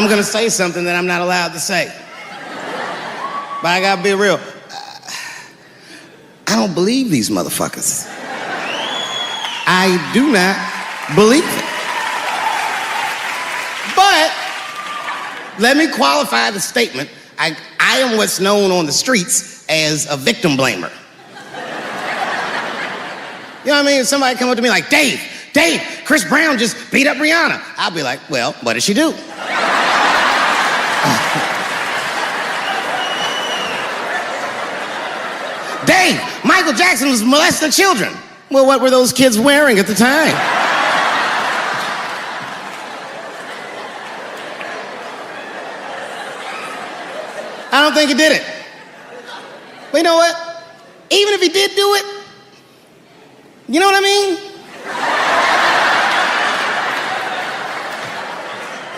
I'm gonna say something that I'm not allowed to say. But I gotta be real. I don't believe these motherfuckers. I do not believe it. But let me qualify the statement. I am what's known on the streets as a victim blamer. You know what I mean? Somebody come up to me like, Dave, Chris Brown just beat up Rihanna. I'll be like, well, what did she do? Dave, Michael Jackson was molesting children. Well, what were those kids wearing at the time? I don't think he did it. But you know what? Even if he did do it, you know what I mean?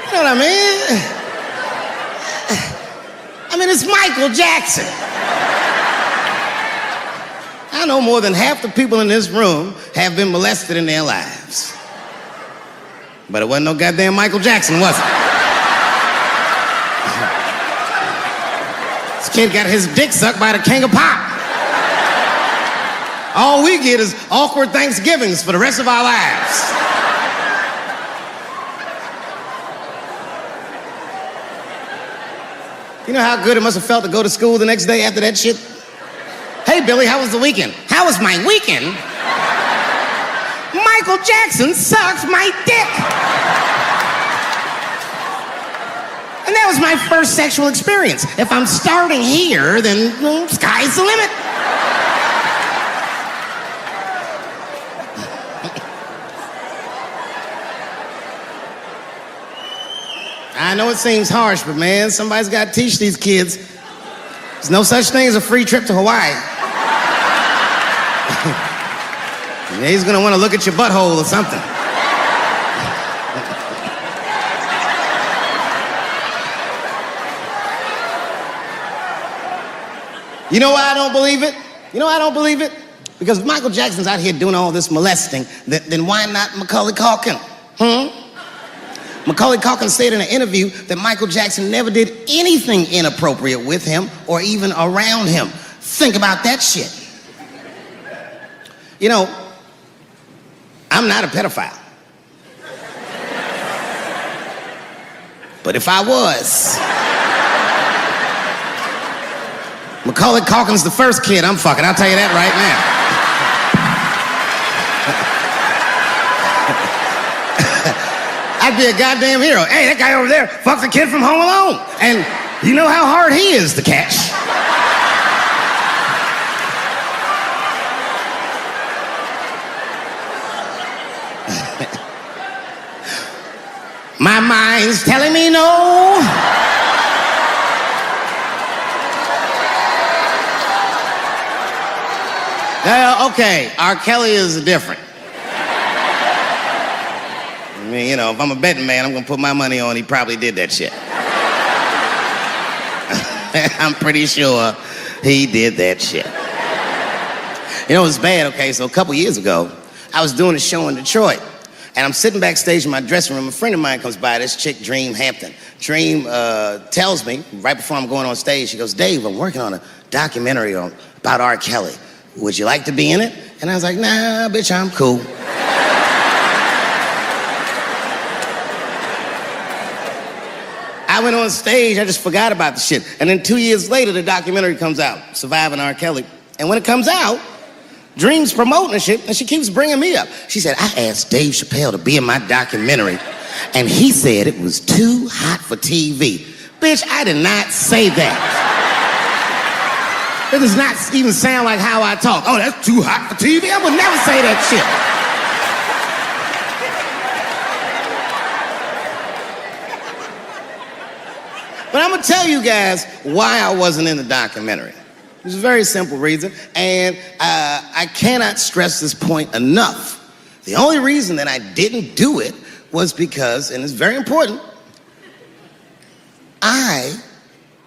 You know what I mean? I mean, it's Michael Jackson. I know more than half the people in this room have been molested in their lives. But it wasn't no goddamn Michael Jackson, was it? This kid got his dick sucked by the king of pop. All we get is awkward Thanksgivings for the rest of our lives. You know how good it must have felt to go to school the next day after that shit? Hey, Billy, how was the weekend? How was my weekend? Michael Jackson sucked my dick. And that was my first sexual experience. If I'm starting here, then sky's the limit. I know it seems harsh, but man, somebody's got to teach these kids. There's no such thing as a free trip to Hawaii. He's gonna want to look at your butthole or something. You know why I don't believe it? You know why I don't believe it? Because if Michael Jackson's out here doing all this molesting, then why not Macaulay Culkin? Macaulay Culkin said in an interview that Michael Jackson never did anything inappropriate with him or even around him. Think about that shit. You know, I'm not a pedophile. But if I was, Macaulay Culkin's the first kid I'm fucking, I'll tell you that right now. I'd be a goddamn hero. Hey, that guy over there fucked a kid from Home Alone. And you know how hard he is to catch. My mind's telling me no. Okay, R. Kelly is different. I mean, you know, if I'm a betting man, I'm gonna put my money on he probably did that shit. I'm pretty sure he did that shit. You know, it's bad, okay? So a couple years ago, I was doing a show in Detroit, and I'm sitting backstage in my dressing room. A friend of mine comes by, this chick, Dream Hampton. Dream tells me, right before I'm going on stage, she goes, Dave, I'm working on a documentary about R. Kelly. Would you like to be in it? And I was like, nah, bitch, I'm cool. I went on stage, I just forgot about the shit. And then 2 years later, the documentary comes out, Surviving R. Kelly. And when it comes out, Dream's promoting the shit, and she keeps bringing me up. She said, I asked Dave Chappelle to be in my documentary, and he said it was too hot for TV. Bitch, I did not say that. It does not even sound like how I talk. Oh, that's too hot for TV? I would never say that shit. But I'm gonna tell you guys why I wasn't in the documentary. There's a very simple reason, and I cannot stress this point enough. The only reason that I didn't do it was because, and it's very important, I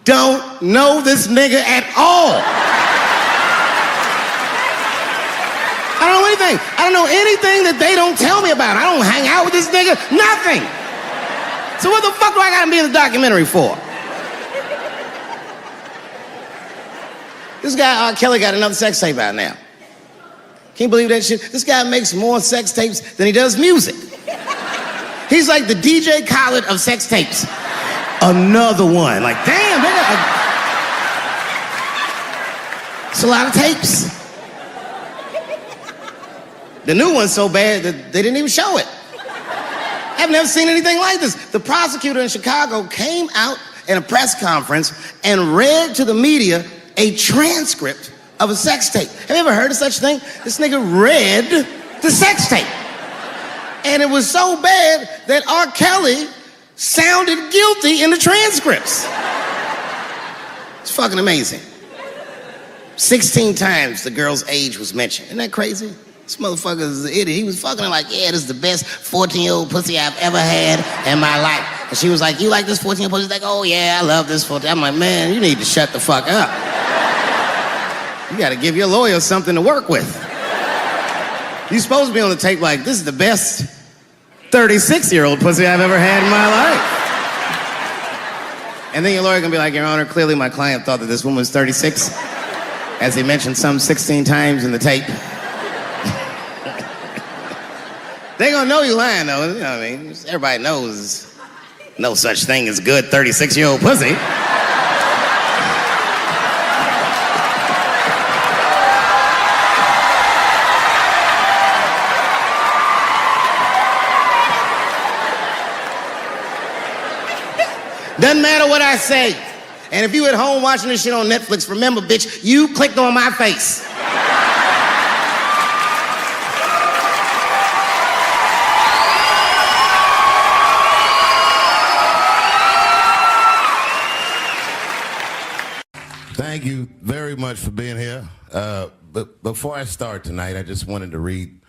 don't know this nigga at all. I don't know anything. I don't know anything that they don't tell me about. I don't hang out with this nigga, nothing. So what the fuck do I gotta be in the documentary for? This guy, R. Kelly, got another sex tape out now. Can't believe that shit. This guy makes more sex tapes than he does music. He's like the DJ Khaled of sex tapes. Another one. Like, damn, it's a lot of tapes. The new one's so bad that they didn't even show it. I've never seen anything like this. The prosecutor in Chicago came out in a press conference and read to the media a transcript of a sex tape. Have you ever heard of such a thing? This nigga read the sex tape. And it was so bad that R. Kelly sounded guilty in the transcripts. It's fucking amazing. 16 times the girl's age was mentioned. Isn't that crazy? This motherfucker is an idiot. He was fucking her like, yeah, this is the best 14-year-old pussy I've ever had in my life. And she was like, you like this 14-year-old pussy? He's like, oh yeah, I love this 14. I'm like, man, you need to shut the fuck up. You gotta give your lawyer something to work with. You're supposed to be on the tape like, this is the best 36-year-old pussy I've ever had in my life. And then your lawyer gonna be like, Your Honor, clearly my client thought that this woman was 36, as he mentioned some 16 times in the tape. They gonna know you lying though, you know what I mean? Everybody knows no such thing as good 36-year-old pussy. Doesn't matter what I say. And if you at home watching this shit on Netflix, remember, bitch, you clicked on my face. Thank you very much for being here. But before I start tonight, I just wanted to read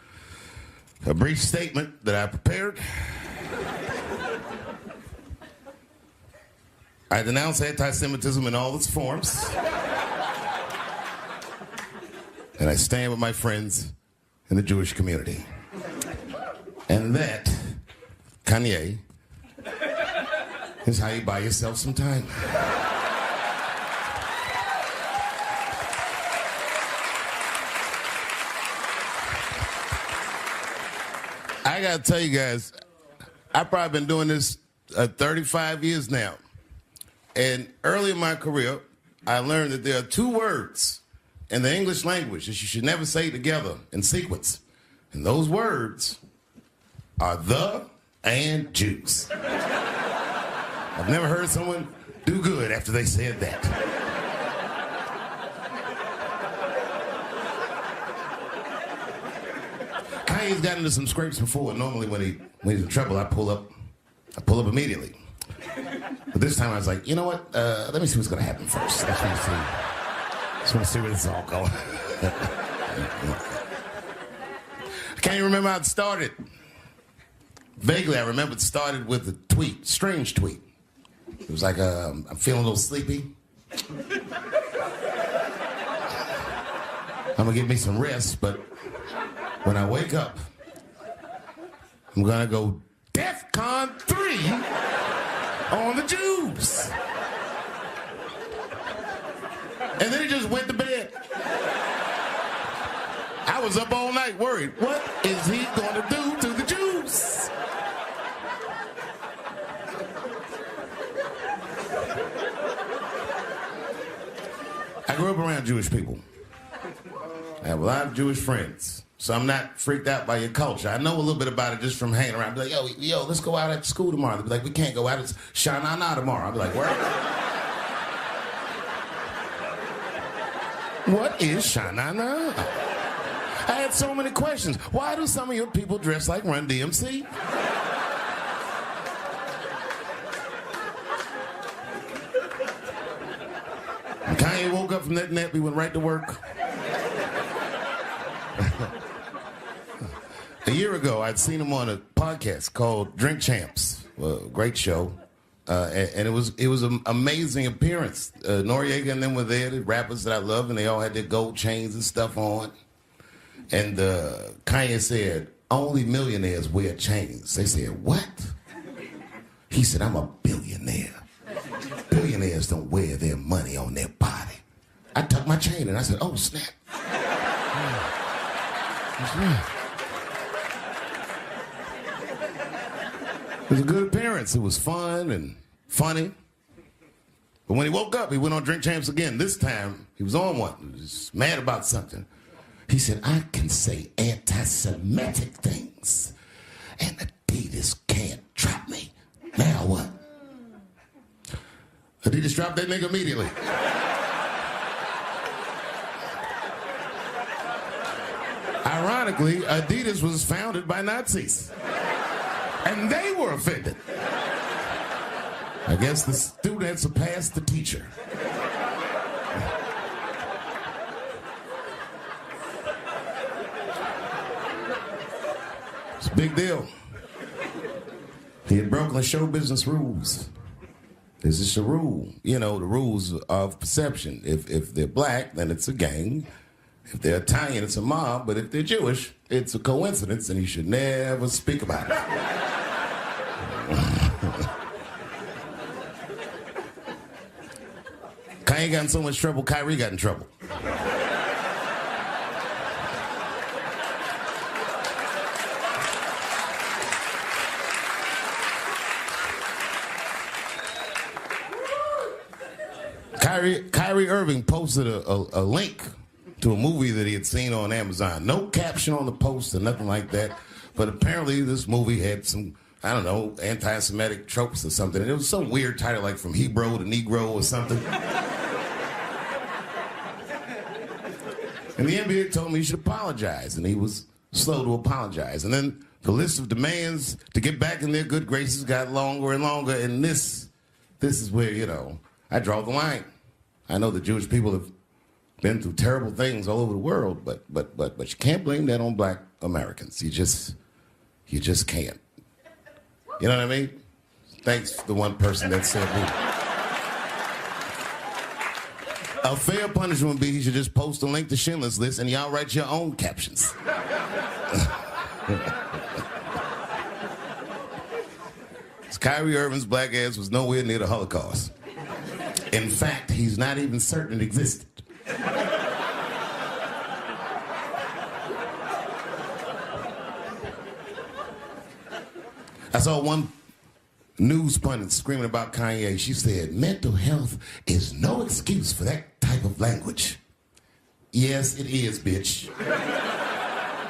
a brief statement that I prepared. I denounce anti-Semitism in all its forms. And I stand with my friends in the Jewish community. And that, Kanye, is how you buy yourself some time. I gotta tell you guys, I've probably been doing this 35 years now. And early in my career, I learned that there are two words in the English language that you should never say together in sequence. And those words are the and juice. I've never heard someone do good after they said that. Kanye's gotten into some scrapes before. Normally when he's in trouble, I pull up immediately. But this time I was like, you know what? Let me see what's gonna happen first. Just want to see where this is all going. I can't even remember how it started. Vaguely, I remember it started with a tweet, strange tweet. It was like, I'm feeling a little sleepy. I'm gonna give me some rest, but when I wake up, I'm gonna go DEFCON 3 on the Jews. And then he just went to bed. I was up all night worried. What is he gonna do to the Jews? I grew up around Jewish people. I have a lot of Jewish friends. So I'm not freaked out by your culture. I know a little bit about it just from hanging around. I'll be like, yo, let's go out at school tomorrow. They'll be like, we can't go out. It's Shanana tomorrow. I'll be like, where? What is Shanana? I had so many questions. Why do some of your people dress like Run DMC? And Kanye woke up from that nap. He went right to work. A year ago, I'd seen him on a podcast called Drink Champs. Great show. And it was an amazing appearance. Noriega and them were there, the rappers that I love, and they all had their gold chains and stuff on. And Kanye said, only millionaires wear chains. They said, what? He said, I'm a billionaire. Billionaires don't wear their money on their body. I tucked my chain and I said, oh, snap. That's right. It was a good appearance. It was fun and funny. But when he woke up, he went on Drink Champs again. This time, he was on one. He was mad about something. He said, I can say anti-Semitic things, and Adidas can't trap me. Now what? Adidas dropped that nigga immediately. Ironically, Adidas was founded by Nazis. And they were offended. I guess the student surpassed the teacher. It's a big deal. He had broken the show business rules. This is a rule. You know, the rules of perception. If they're black, then it's a gang. If they're Italian, it's a mob. But if they're Jewish, it's a coincidence, and you should never speak about it. Kanye got in so much trouble, Kyrie got in trouble. Kyrie Irving posted a link to a movie that he had seen on Amazon. No caption on the post or nothing like that. But apparently this movie had some, I don't know, anti-Semitic tropes or something. And it was some weird title like From Hebrew to Negro or something. And the NBA told me he should apologize, and he was slow to apologize. And then the list of demands to get back in their good graces got longer and longer, and this is where, you know, I draw the line. I know the Jewish people have been through terrible things all over the world, but you can't blame that on black Americans. You just can't. You know what I mean? Thanks to the one person that said me. A fair punishment would be he should just post a link to Schindler's List and y'all write your own captions. Kyrie Irving's black ass was nowhere near the Holocaust. In fact, he's not even certain it existed. I saw one news pundit screaming about Kanye. She said, mental health is no excuse for that type of language. Yes, it is, bitch.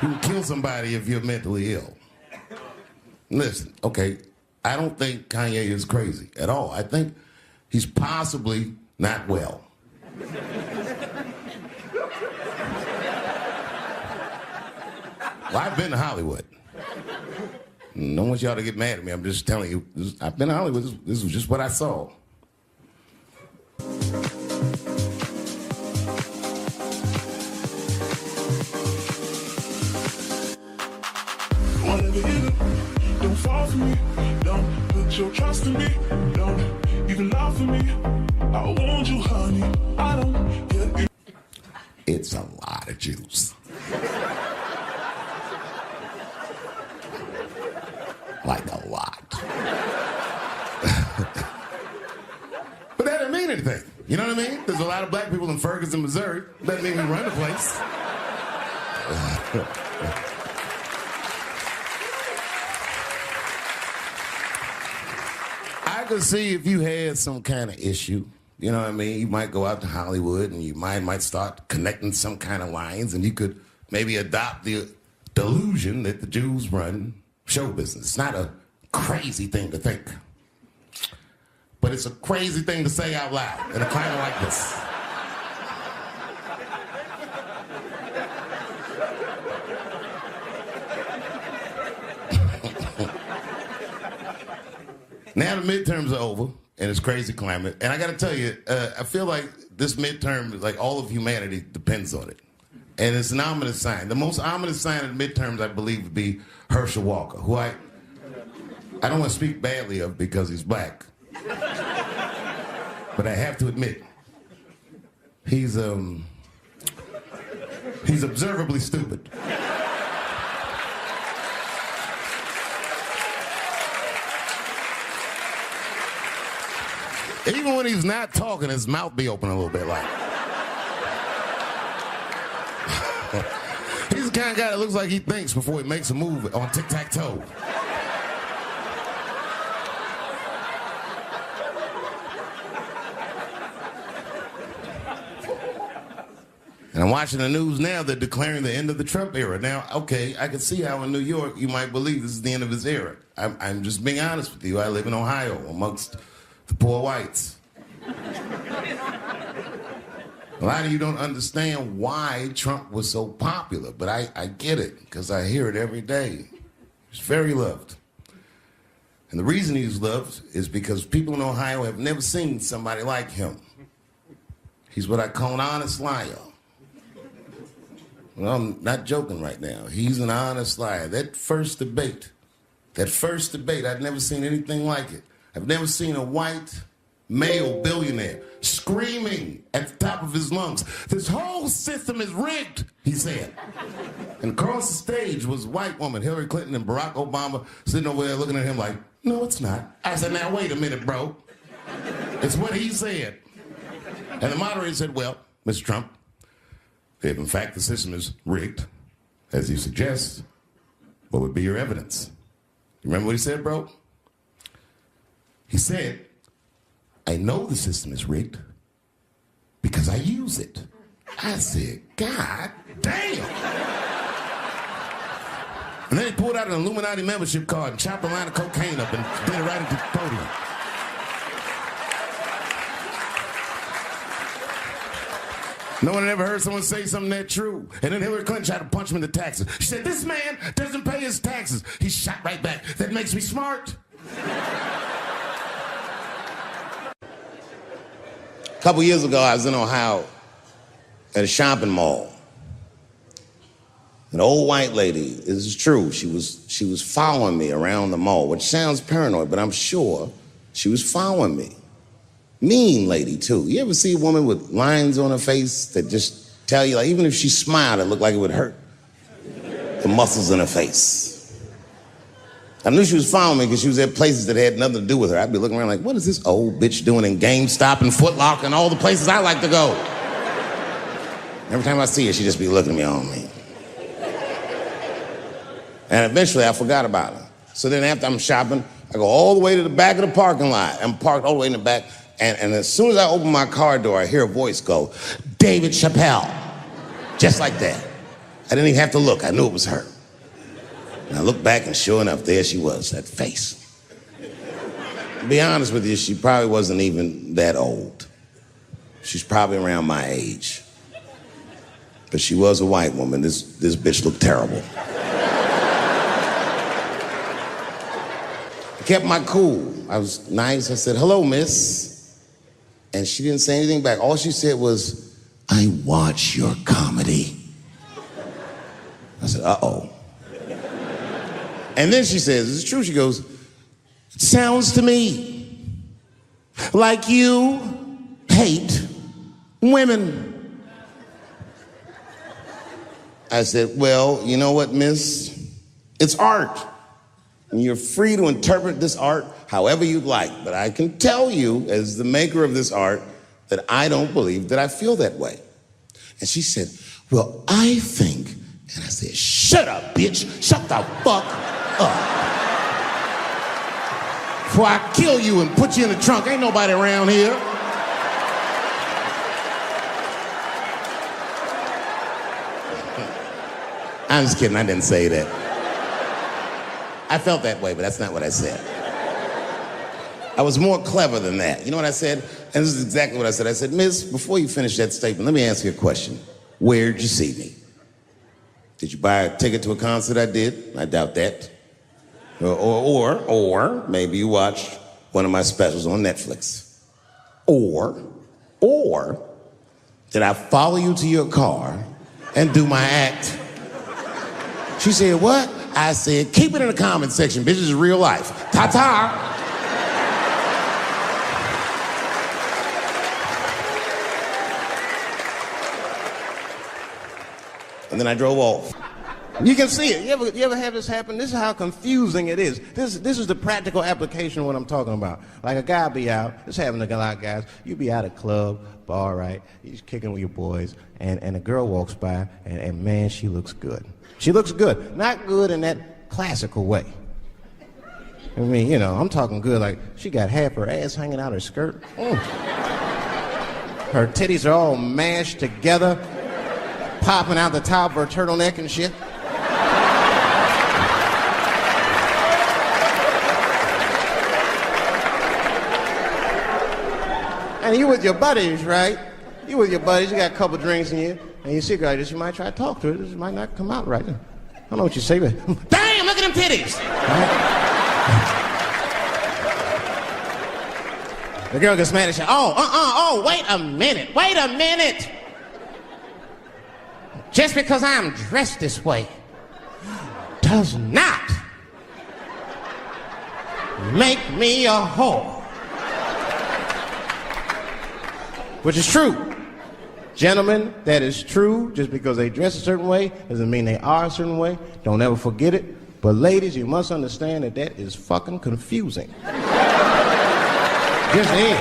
You can kill somebody if you're mentally ill. Listen, okay, I don't think Kanye is crazy at all. I think he's possibly not well. Well, I've been to Hollywood. I don't want y'all to get mad at me. I'm just telling you. I've been to Hollywood. This was just what I saw. Whatever you do, don't fall for me. Don't put your trust in me. Don't even lie for me. I want you, honey. I don't get you. It's a lot of juice. Like a lot. But that didn't mean anything. You know what I mean? There's a lot of black people in Ferguson, Missouri. Doesn't mean we run the place. I could see if you had some kind of issue, you know what I mean? You might go out to Hollywood and you might start connecting some kind of lines, and you could maybe adopt the delusion that the Jews run show business. It's not a crazy thing to think, but it's a crazy thing to say out loud in a climate like this. Now the midterms are over in this crazy climate, and I got to tell you, I feel like this midterm, like all of humanity, depends on it. And it's an ominous sign. The most ominous sign of the midterms, I believe, would be Herschel Walker, who I don't want to speak badly of because he's black. But I have to admit, he's observably stupid. Even when he's not talking, his mouth be open a little bit like. He's the kind of guy that looks like he thinks before he makes a move on tic-tac-toe. And I'm watching the news now, they're declaring the end of the Trump era. Now, okay, I can see how in New York you might believe this is the end of his era. I'm just being honest with you. I live in Ohio amongst the poor whites. A lot of you don't understand why Trump was so popular, but I get it, because I hear it every day. He's very loved. And the reason he's loved is because people in Ohio have never seen somebody like him. He's what I call an honest liar. Well, I'm not joking right now. He's an honest liar. That first debate, I'd never seen anything like it. I've never seen a white male billionaire screaming at the top of his lungs, "This whole system is rigged," he said. And across the stage was a white woman, Hillary Clinton and Barack Obama, sitting over there looking at him like, "No, it's not." I said, "Now, wait a minute, bro. It's what he said." And the moderator said, "Well, Mr. Trump, if in fact the system is rigged, as you suggest, what would be your evidence?" You remember what he said, bro? He said, "I know the system is rigged because I use it." I said, "God damn." And then he pulled out an Illuminati membership card and chopped a line of cocaine up and did it right into the podium. No one had ever heard someone say something that true. And then Hillary Clinton tried to punch him in the taxes. She said, "This man doesn't pay his taxes." He shot right back. "That makes me smart." A couple years ago, I was in Ohio at a shopping mall. An old white lady, this is true, she was following me around the mall, which sounds paranoid, but I'm sure she was following me. Mean lady, too. You ever see a woman with lines on her face that just tell you, like, even if she smiled, it looked like it would hurt the muscles in her face? I knew she was following me because she was at places that had nothing to do with her. I'd be looking around like, what is this old bitch doing in GameStop and Foot Locker and all the places I like to go? Every time I see her, she'd just be looking at me on me. And eventually I forgot about her. So then after I'm shopping, I go all the way to the back of the parking lot. I'm parked all the way in the back. And as soon as I open my car door, I hear a voice go, "David Chappelle." Just like that. I didn't even have to look. I knew it was her. And I looked back, and sure enough, there she was, that face. To be honest with you, she probably wasn't even that old. She's probably around my age. But she was a white woman. This bitch looked terrible. I kept my cool. I was nice. I said, "Hello, miss." And she didn't say anything back. All she said was, "I watch your comedy." I said, "Uh-oh." And then she says, "It's true." She goes, "It sounds to me like you hate women." I said, "Well, you know what, miss? It's art. And you're free to interpret this art however you'd like. But I can tell you, as the maker of this art, that I don't believe that I feel that way." And she said, "Well, I think," and I said, "Shut up, bitch. Shut the fuck up. Before I kill you and put you in the trunk. Ain't nobody around here." I'm just kidding. I didn't say that. I felt that way, but that's not what I said. I was more clever than that. You know what I said? And this is exactly what I said. I said, "Miss, before you finish that statement, let me ask you a question. Where'd you see me? Did you buy a ticket to a concert I did? I doubt that. Or maybe you watched one of my specials on Netflix. Or did I follow you to your car and do my act?" She said, "What?" I said, "Keep it in the comment section, bitch. This is real life. Ta-ta." And then I drove off. You can see it. You ever have this happen? This is how confusing it is. This is the practical application of what I'm talking about. Like a guy be out, this happens to a lot of guys, you be out at a club, bar, right? You're just kicking with your boys, and a girl walks by, and man, she looks good. She looks good. Not good in that classical way. I mean, you know, I'm talking good like she got half her ass hanging out her skirt. Her titties are all mashed together, popping out the top of her turtleneck and shit. And you with your buddies, right? You with your buddies, you got a couple drinks in you, and you see a girl like this, you might try to talk to her. This might not come out right. I don't know what you say, but damn, look at them titties! Right? The girl gets mad and says, wait a minute. Just because I'm dressed this way does not make me a whore. Which is true. Gentlemen, that is true. Just because they dress a certain way doesn't mean they are a certain way. Don't ever forget it. But ladies, you must understand that that is fucking confusing. Just is.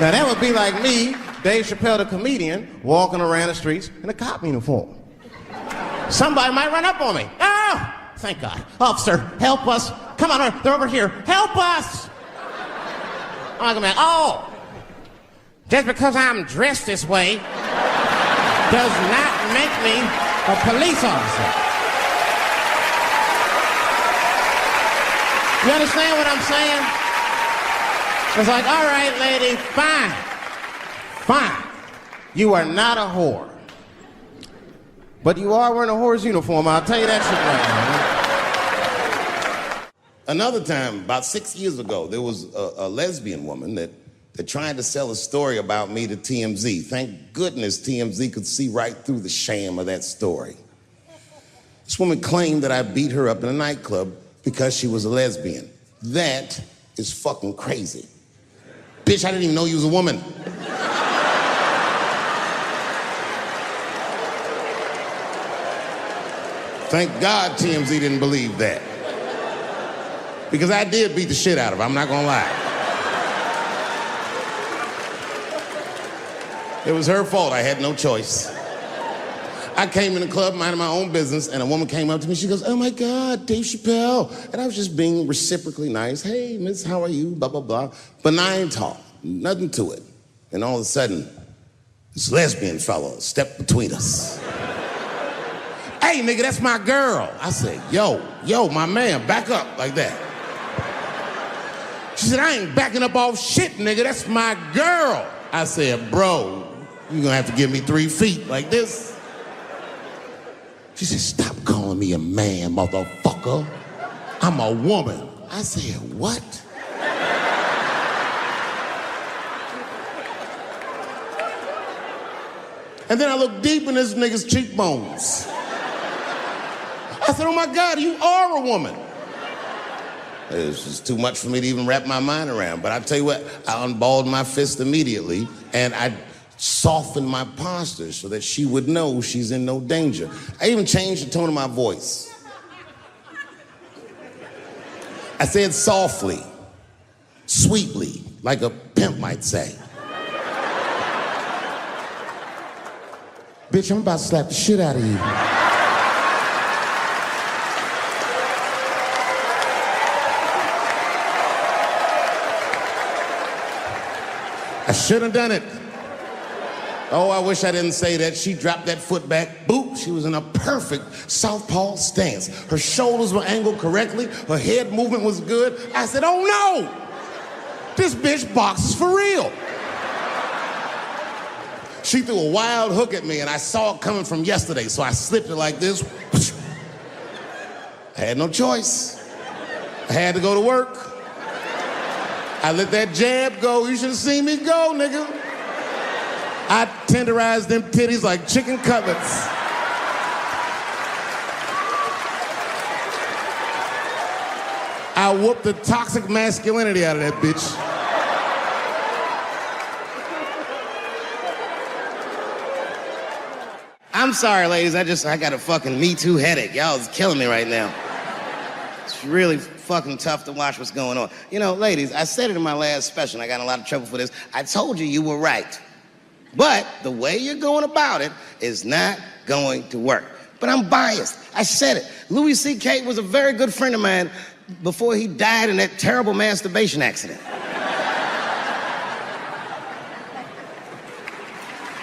Now that would be like me, Dave Chappelle the comedian, walking around the streets in a cop uniform. Somebody might run up on me. Oh, thank God. Officer, help us. Come on, they're over here. Help us. I'm like, oh, just because I'm dressed this way does not make me a police officer. You understand what I'm saying? It's like, all right, lady, fine. You are not a whore. But you are wearing a whore's uniform, I'll tell you that shit right now. Another time, about 6 years ago, there was a lesbian woman that tried to sell a story about me to TMZ. Thank goodness TMZ could see right through the sham of that story. This woman claimed that I beat her up in a nightclub because she was a lesbian. That is fucking crazy. Bitch, I didn't even know you was a woman. Thank God TMZ didn't believe that. Because I did beat the shit out of her, I'm not gonna lie. It was her fault, I had no choice. I came in the club minding my own business, and a woman came up to me, she goes, oh my God, Dave Chappelle. And I was just being reciprocally nice. Hey, miss, how are you? Blah, blah, blah. Benign talk, nothing to it. And all of a sudden, this lesbian fellow stepped between us. Hey, nigga, that's my girl. I said, yo, my man, back up like that. She said, I ain't backing up off shit, nigga, that's my girl. I said, bro, you're gonna have to give me 3 feet like this. She said, stop calling me a man, motherfucker. I'm a woman. I said, what? And then I looked deep in this nigga's cheekbones. I said, oh my God, you are a woman. It was just too much for me to even wrap my mind around. But I tell you what, I unballed my fist immediately, and I softened my posture so that she would know she's in no danger. I even changed the tone of my voice. I said softly, sweetly, like a pimp might say. Bitch, I'm about to slap the shit out of you. I should have done it. Oh, I wish I didn't say that. She dropped that foot back. Boop. She was in a perfect southpaw stance. Her shoulders were angled correctly. Her head movement was good. I said, oh no! This bitch boxes for real. She threw a wild hook at me and I saw it coming from yesterday, so I slipped it like this. I had no choice. I had to go to work. I let that jab go. You should have seen me go, nigga. I tenderized them titties like chicken cutlets. I whooped the toxic masculinity out of that bitch. I'm sorry, ladies. I got a fucking Me Too headache. Y'all is killing me right now. It's really fucking tough to watch what's going on. You know, ladies, I said it in my last special, and I got in a lot of trouble for this. I told you were right. But the way you're going about it is not going to work. But I'm biased. I said it. Louis C.K. was a very good friend of mine before he died in that terrible masturbation accident.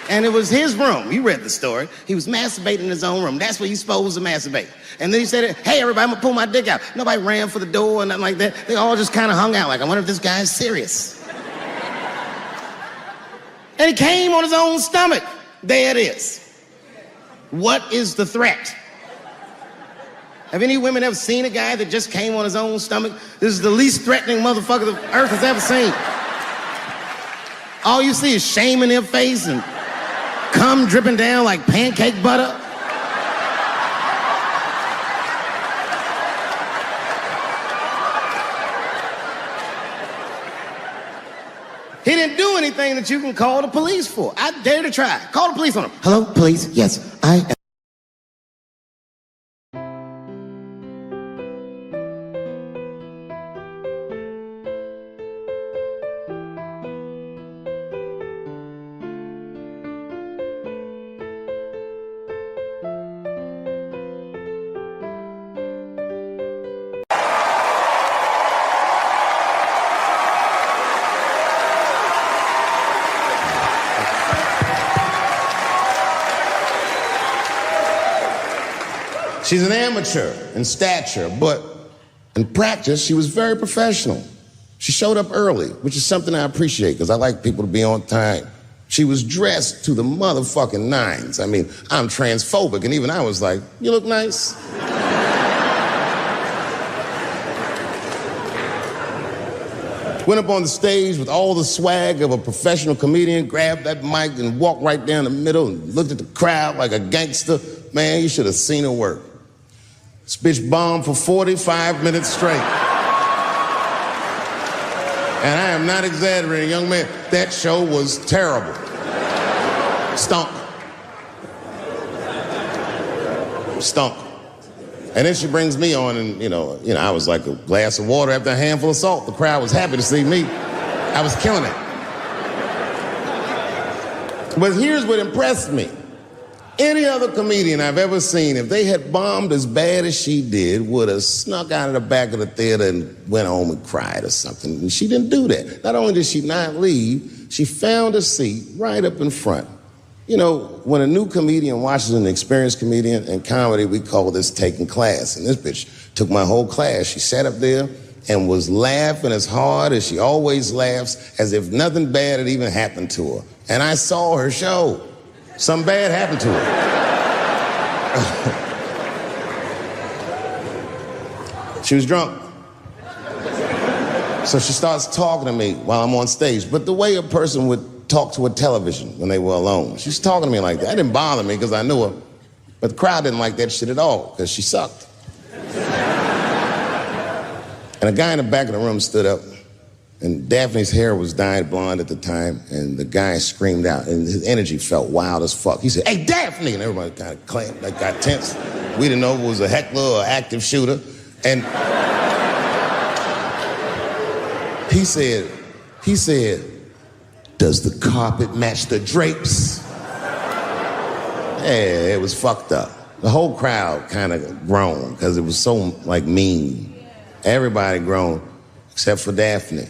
And it was his room. You read the story. He was masturbating in his own room. That's where you're supposed to masturbate. And then he said, hey, everybody, I'm gonna pull my dick out. Nobody ran for the door or nothing like that. They all just kind of hung out like, I wonder if this guy's serious. And he came on his own stomach. There it is. What is the threat? Have any women ever seen a guy that just came on his own stomach? This is the least threatening motherfucker the earth has ever seen. All you see is shame in their face and cum dripping down like pancake butter. He didn't do anything that you can call the police for. I dare to try. Call the police on him. Hello, police? Yes, I am. She's an amateur in stature, but in practice, she was very professional. She showed up early, which is something I appreciate because I like people to be on time. She was dressed to the motherfucking nines. I mean, I'm transphobic, and even I was like, you look nice. Went up on the stage with all the swag of a professional comedian, grabbed that mic and walked right down the middle and looked at the crowd like a gangster. Man, you should have seen her work. This bitch bombed for 45 minutes straight. And I am not exaggerating, young man. That show was terrible. Stunk. Stunk. And then she brings me on, and you know, I was like a glass of water after a handful of salt. The crowd was happy to see me. I was killing it. But here's what impressed me. Any other comedian I've ever seen, if they had bombed as bad as she did, would have snuck out of the back of the theater and went home and cried or something. And she didn't do that. Not only did she not leave, she found a seat right up in front. You know, when a new comedian watches an experienced comedian in comedy, we call this taking class. And this bitch took my whole class. She sat up there and was laughing as hard as she always laughs, as if nothing bad had even happened to her. And I saw her show. Something bad happened to her. She was drunk. So she starts talking to me while I'm on stage, but the way a person would talk to a television when they were alone. She's talking to me like that. That didn't bother me because I knew her, but the crowd didn't like that shit at all because she sucked. And a guy in the back of the room stood up, and Daphne's hair was dyed blonde at the time, and the guy screamed out, and his energy felt wild as fuck. He said, hey, Daphne! And everybody kind of clamped, like got tense. We didn't know if it was a heckler or active shooter. And he said, does the carpet match the drapes? Yeah, it was fucked up. The whole crowd kind of groaned because it was so, like, mean. Everybody groaned, except for Daphne.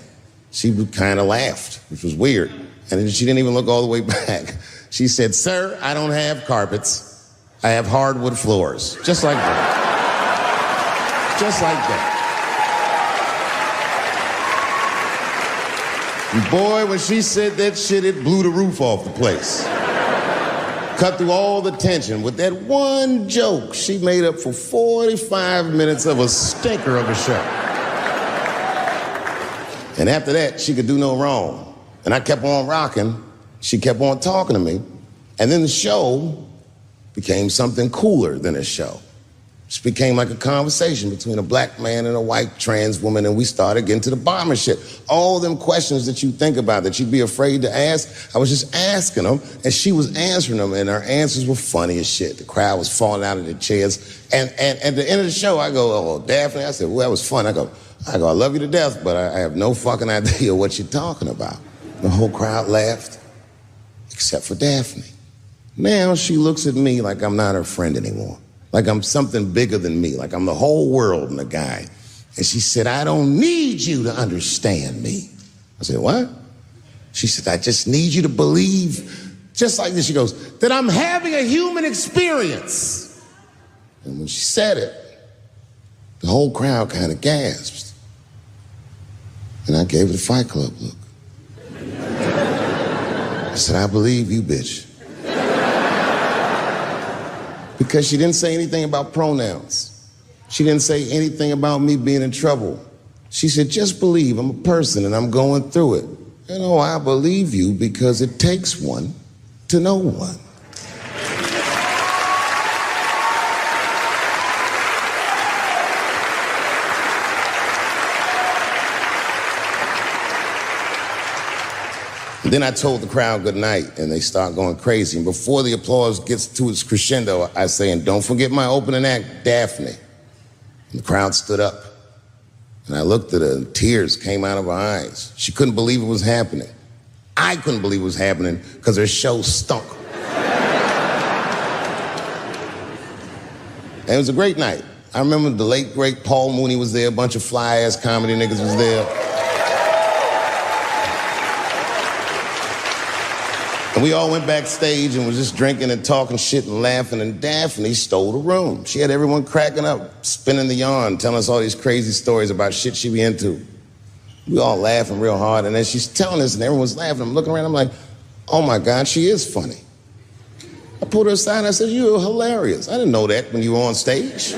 She kind of laughed, which was weird. And she didn't even look all the way back. She said, sir, I don't have carpets. I have hardwood floors. Just like that. Just like that. And boy, when she said that shit, it blew the roof off the place. Cut through all the tension. With that one joke, she made up for 45 minutes of a stinker of a show. And after that, she could do no wrong. And I kept on rocking. She kept on talking to me. And then the show became something cooler than a show. Just became like a conversation between a black man and a white trans woman, and we started getting to the bottom of shit. All them questions that you think about that you'd be afraid to ask, I was just asking them, and she was answering them, and her answers were funny as shit. The crowd was falling out of their chairs. And at the end of the show, I go, oh, Daphne, I said, well, that was fun. I go, I love you to death, but I have no fucking idea what you're talking about. The whole crowd laughed, except for Daphne. Now she looks at me like I'm not her friend anymore. Like I'm something bigger than me, like I'm the whole world and a guy. And she said, I don't need you to understand me. I said, what? She said, I just need you to believe, just like this, she goes, that I'm having a human experience. And when she said it, the whole crowd kind of gasped. And I gave it a Fight Club look. I said, I believe you, bitch. Because she didn't say anything about pronouns. She didn't say anything about me being in trouble. She said, just believe I'm a person and I'm going through it. And oh, I believe you because it takes one to know one. Then I told the crowd good night, and they start going crazy. And before the applause gets to its crescendo, I say, and don't forget my opening act, Daphne. And the crowd stood up. And I looked at her, and tears came out of her eyes. She couldn't believe it was happening. I couldn't believe it was happening because her show stunk. And it was a great night. I remember the late, great Paul Mooney was there, a bunch of fly-ass comedy niggas was there. And we all went backstage and was just drinking and talking shit and laughing, and Daphne stole the room. She had everyone cracking up, spinning the yarn, telling us all these crazy stories about shit she be into. We all laughing real hard, and then she's telling us and everyone's laughing. I'm looking around, I'm like, oh my God, she is funny. I pulled her aside and I said, you're hilarious. I didn't know that when you were on stage.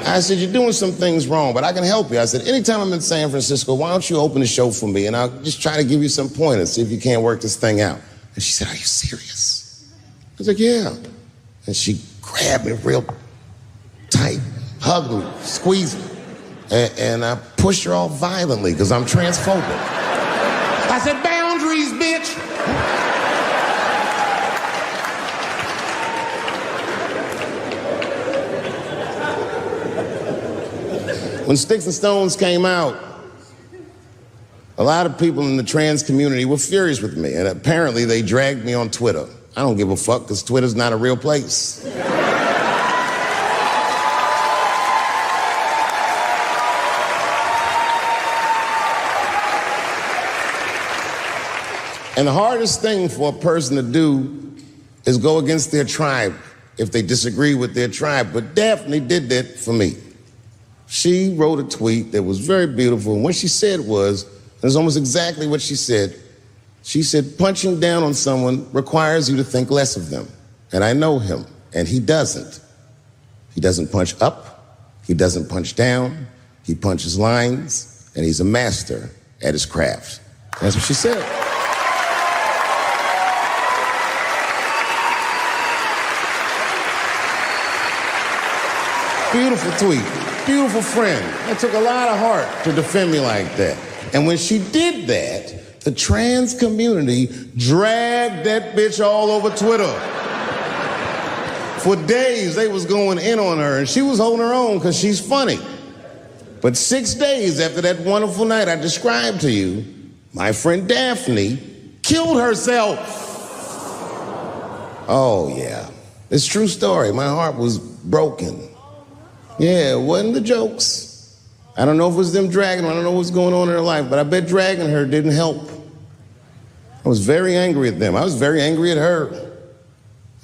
I said, you're doing some things wrong, but I can help you. I said, anytime I'm in San Francisco, why don't you open the show for me, and I'll just try to give you some pointers, see if you can't work this thing out. And she said, are you serious? I was like, yeah. And she grabbed me real tight, hugged me, squeezed me, and I pushed her off violently because I'm transphobic. I said, boundaries, bitch. When Sticks and Stones came out, a lot of people in the trans community were furious with me, and apparently they dragged me on Twitter. I don't give a fuck, because Twitter's not a real place. And the hardest thing for a person to do is go against their tribe if they disagree with their tribe, but Daphne did that for me. She wrote a tweet that was very beautiful, and what she said was, it was almost exactly what she said. She said, punching down on someone requires you to think less of them. And I know him, and he doesn't. He doesn't punch up, he doesn't punch down, he punches lines, and he's a master at his craft. That's what she said. Beautiful tweet. Beautiful friend. It took a lot of heart to defend me like that. And when she did that, the trans community dragged that bitch all over Twitter. For days, they was going in on her, and she was holding her own because she's funny. But 6 days after that wonderful night I described to you, my friend Daphne killed herself. Oh, yeah. It's a true story. My heart was broken. Yeah, it wasn't the jokes. I don't know if it was them dragging her. I don't know what's going on in her life, but I bet dragging her didn't help. I was very angry at them. I was very angry at her.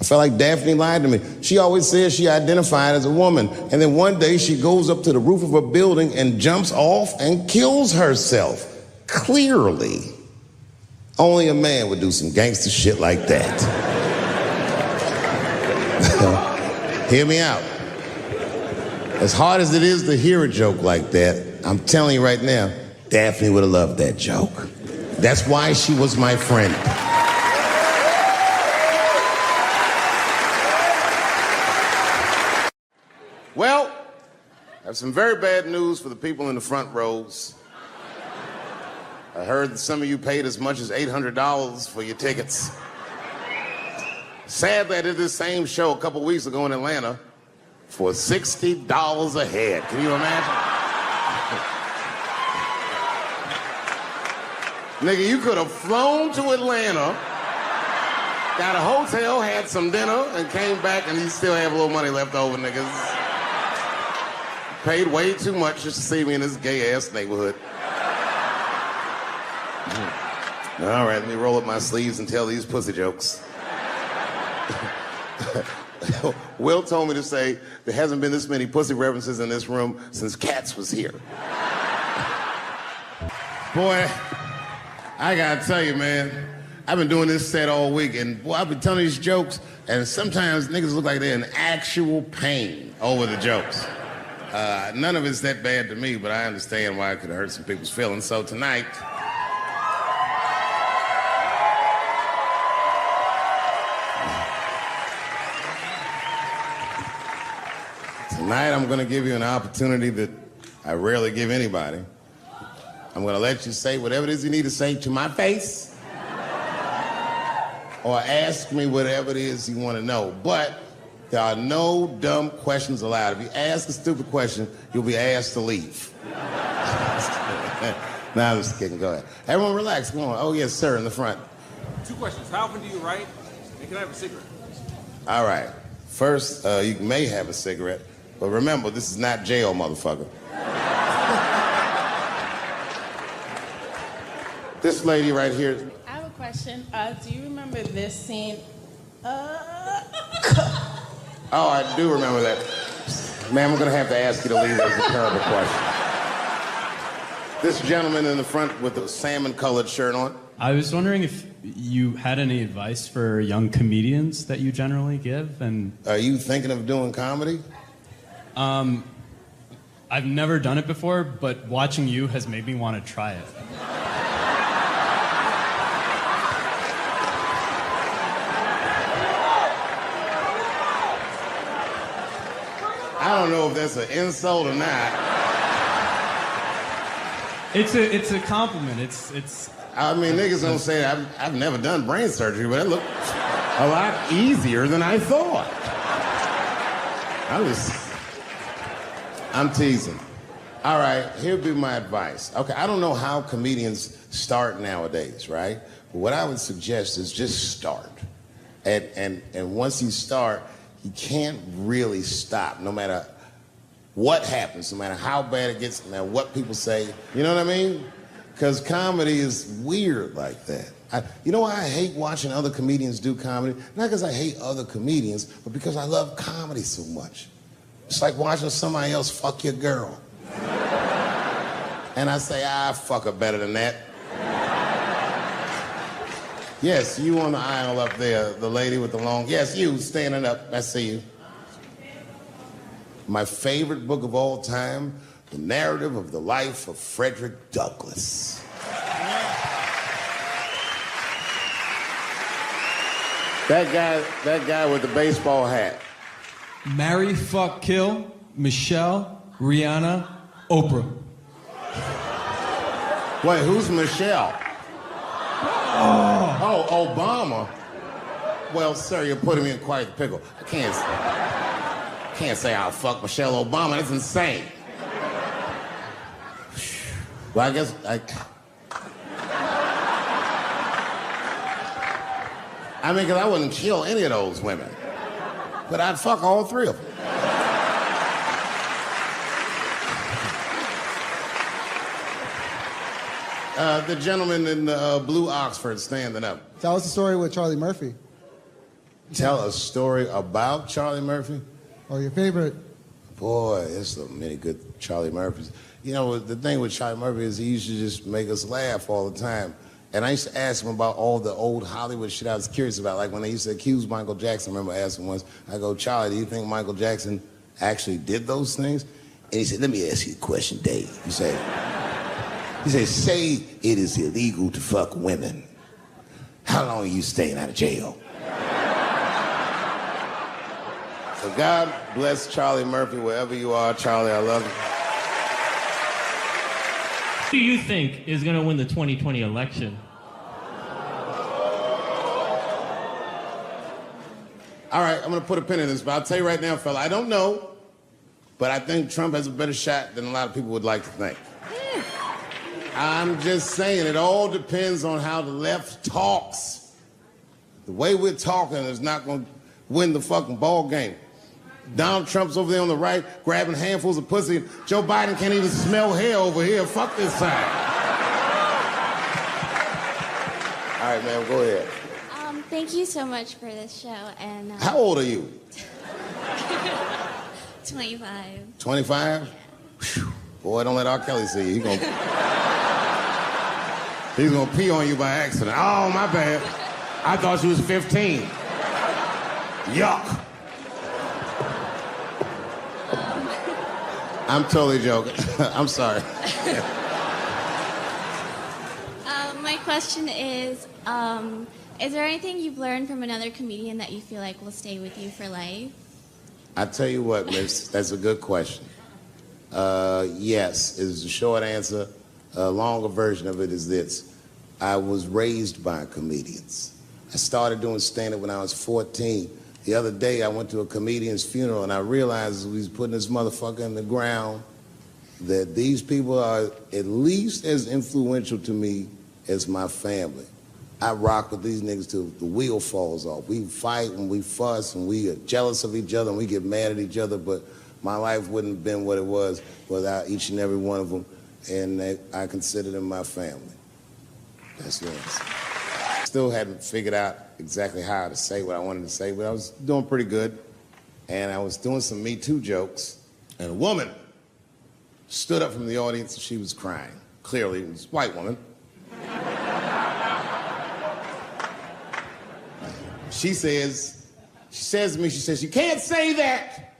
I felt like Daphne lied to me. She always says she identified as a woman, and then one day she goes up to the roof of a building and jumps off and kills herself. Clearly, only a man would do some gangster shit like that. Hear me out. As hard as it is to hear a joke like that, I'm telling you right now, Daphne would have loved that joke. That's why she was my friend. I have some very bad news for the people in the front rows. I heard that some of you paid as much as $800 for your tickets. Sadly, I did this same show a couple weeks ago in Atlanta for $60 a head. Can you imagine? Nigga, you could have flown to Atlanta, got a hotel, had some dinner, and came back, and you still have a little money left over, niggas. Paid way too much just to see me in this gay-ass neighborhood. All right, let me roll up my sleeves and tell these pussy jokes. Will told me to say there hasn't been this many pussy references in this room since Cats was here. Boy, I gotta tell you, man, I've been doing this set all week, and boy, I've been telling these jokes, and sometimes niggas look like they're in actual pain over the jokes. None of it's that bad to me, but I understand why it could hurt some people's feelings. So tonight, I'm gonna give you an opportunity that I rarely give anybody. I'm gonna let you say whatever it is you need to say to my face, or ask me whatever it is you wanna know. But there are no dumb questions allowed. If you ask a stupid question, you'll be asked to leave. Nah, I'm just kidding, go ahead. Everyone relax, come on. Oh yes, sir, in the front. 2 questions, how often do you write, and can I have a cigarette? All right, first, you may have a cigarette, but remember, this is not jail, motherfucker. This lady right here. I have a question. Do you remember this scene? Oh, I do remember that. Ma'am, I'm gonna have to ask you to leave. That's a terrible question. This gentleman in the front with the salmon-colored shirt on. I was wondering if you had any advice for young comedians that you generally give, and... Are you thinking of doing comedy? I've never done it before, but watching you has made me want to try it. I don't know if that's an insult or not. It's a compliment. It's. I mean, niggas don't say I've never done brain surgery, but it looked a lot easier than I thought. I'm teasing. All right, here'd be my advice. Okay, I don't know how comedians start nowadays, right? But what I would suggest is just start. And once you start, you can't really stop, no matter what happens, no matter how bad it gets, no matter what people say. You know what I mean? Because comedy is weird like that. You know why I hate watching other comedians do comedy? Not because I hate other comedians, but because I love comedy so much. It's like watching somebody else fuck your girl. And I say, fuck her better than that. Yes, you on the aisle up there, the lady with the long... Yes, you, standing up, I see you. My favorite book of all time, The Narrative of the Life of Frederick Douglass. That guy with the baseball hat. Marry, fuck, kill, Michelle, Rihanna, Oprah. Wait, who's Michelle? Oh, Obama. Well, sir, you're putting me in quite the pickle. I can't say I'll fuck Michelle Obama. That's insane. Well, I guess I mean, because I wouldn't kill any of those women. But I'd fuck all three of them. The gentleman in the blue Oxford standing up. Tell us the story with Charlie Murphy. Tell a story about Charlie Murphy? Or your favorite. Boy, there's so many good Charlie Murphys. You know, the thing with Charlie Murphy is he used to just make us laugh all the time. And I used to ask him about all the old Hollywood shit I was curious about. Like when they used to accuse Michael Jackson, I remember asking once, I go, Charlie, do you think Michael Jackson actually did those things? And he said, let me ask you a question, Dave. He said, say it is illegal to fuck women. How long are you staying out of jail? But God bless Charlie Murphy wherever you are. Charlie, I love you. Who do you think is going to win the 2020 election? All right, I'm going to put a pin in this, but I'll tell you right now, fella, I don't know, but I think Trump has a better shot than a lot of people would like to think. I'm just saying, it all depends on how the left talks. The way we're talking is not going to win the fucking ball game. Donald Trump's over there on the right, grabbing handfuls of pussy. Joe Biden can't even smell hair over here. Fuck this side. All right, man, go ahead. Thank you so much for this show. And How old are you? 25. 25? Yeah. Boy, don't let R. Kelly see you. He's gonna pee on you by accident. Oh, my bad. I thought she was 15. Yuck. I'm totally joking. I'm sorry. My question is there anything you've learned from another comedian that you feel like will stay with you for life? I tell you what, miss, that's a good question. Yes, is the short answer. A longer version of it is this. I was raised by comedians. I started doing stand-up when I was 14. The other day, I went to a comedian's funeral, and I realized as we was putting this motherfucker in the ground that these people are at least as influential to me as my family. I rock with these niggas till the wheel falls off. We fight and we fuss and we are jealous of each other and we get mad at each other, but my life wouldn't have been what it was without each and every one of them, and I consider them my family. That's what it is. Still hadn't figured out exactly how to say what I wanted to say, but I was doing pretty good, and I was doing some Me Too jokes, and a woman stood up from the audience and she was crying. Clearly, it was a white woman. She says to me, you can't say that.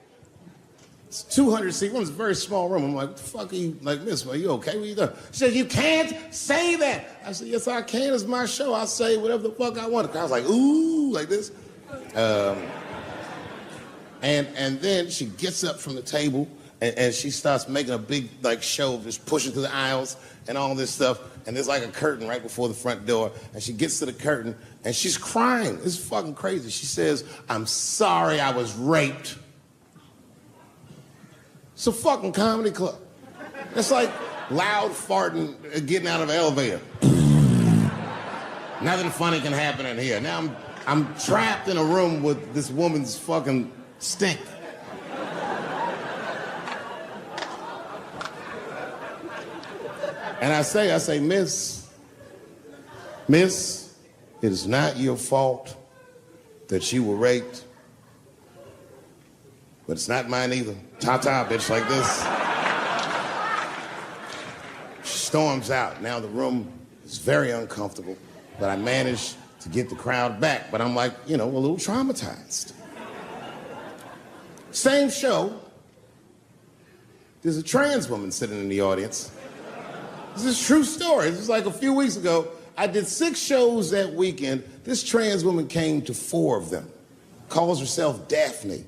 It's 200 seat room, it's a very small room. I'm like, what the fuck are you, like, miss, are you okay? What are you doing? She says, you can't say that. I said, yes, I can, it's my show. I'll say whatever the fuck I want. The crowd's like, ooh, like this. And then she gets up from the table and she starts making a big, like, show of just pushing through the aisles and all this stuff. And there's like a curtain right before the front door. And she gets to the curtain and she's crying. It's fucking crazy. She says, I'm sorry I was raped. It's a fucking comedy club. It's like loud farting getting out of an elevator. Nothing funny can happen in here. Now I'm trapped in a room with this woman's fucking stink. And I say, miss, it is not your fault that you were raped, but it's not mine either. Ta-ta, bitch, like this. She storms out. Now the room is very uncomfortable, but I managed to get the crowd back, but I'm like, you know, a little traumatized. Same show, there's a trans woman sitting in the audience. This is a true story. This was like a few weeks ago. I did 6 shows that weekend. This trans woman came to 4 of them. Calls herself Daphne.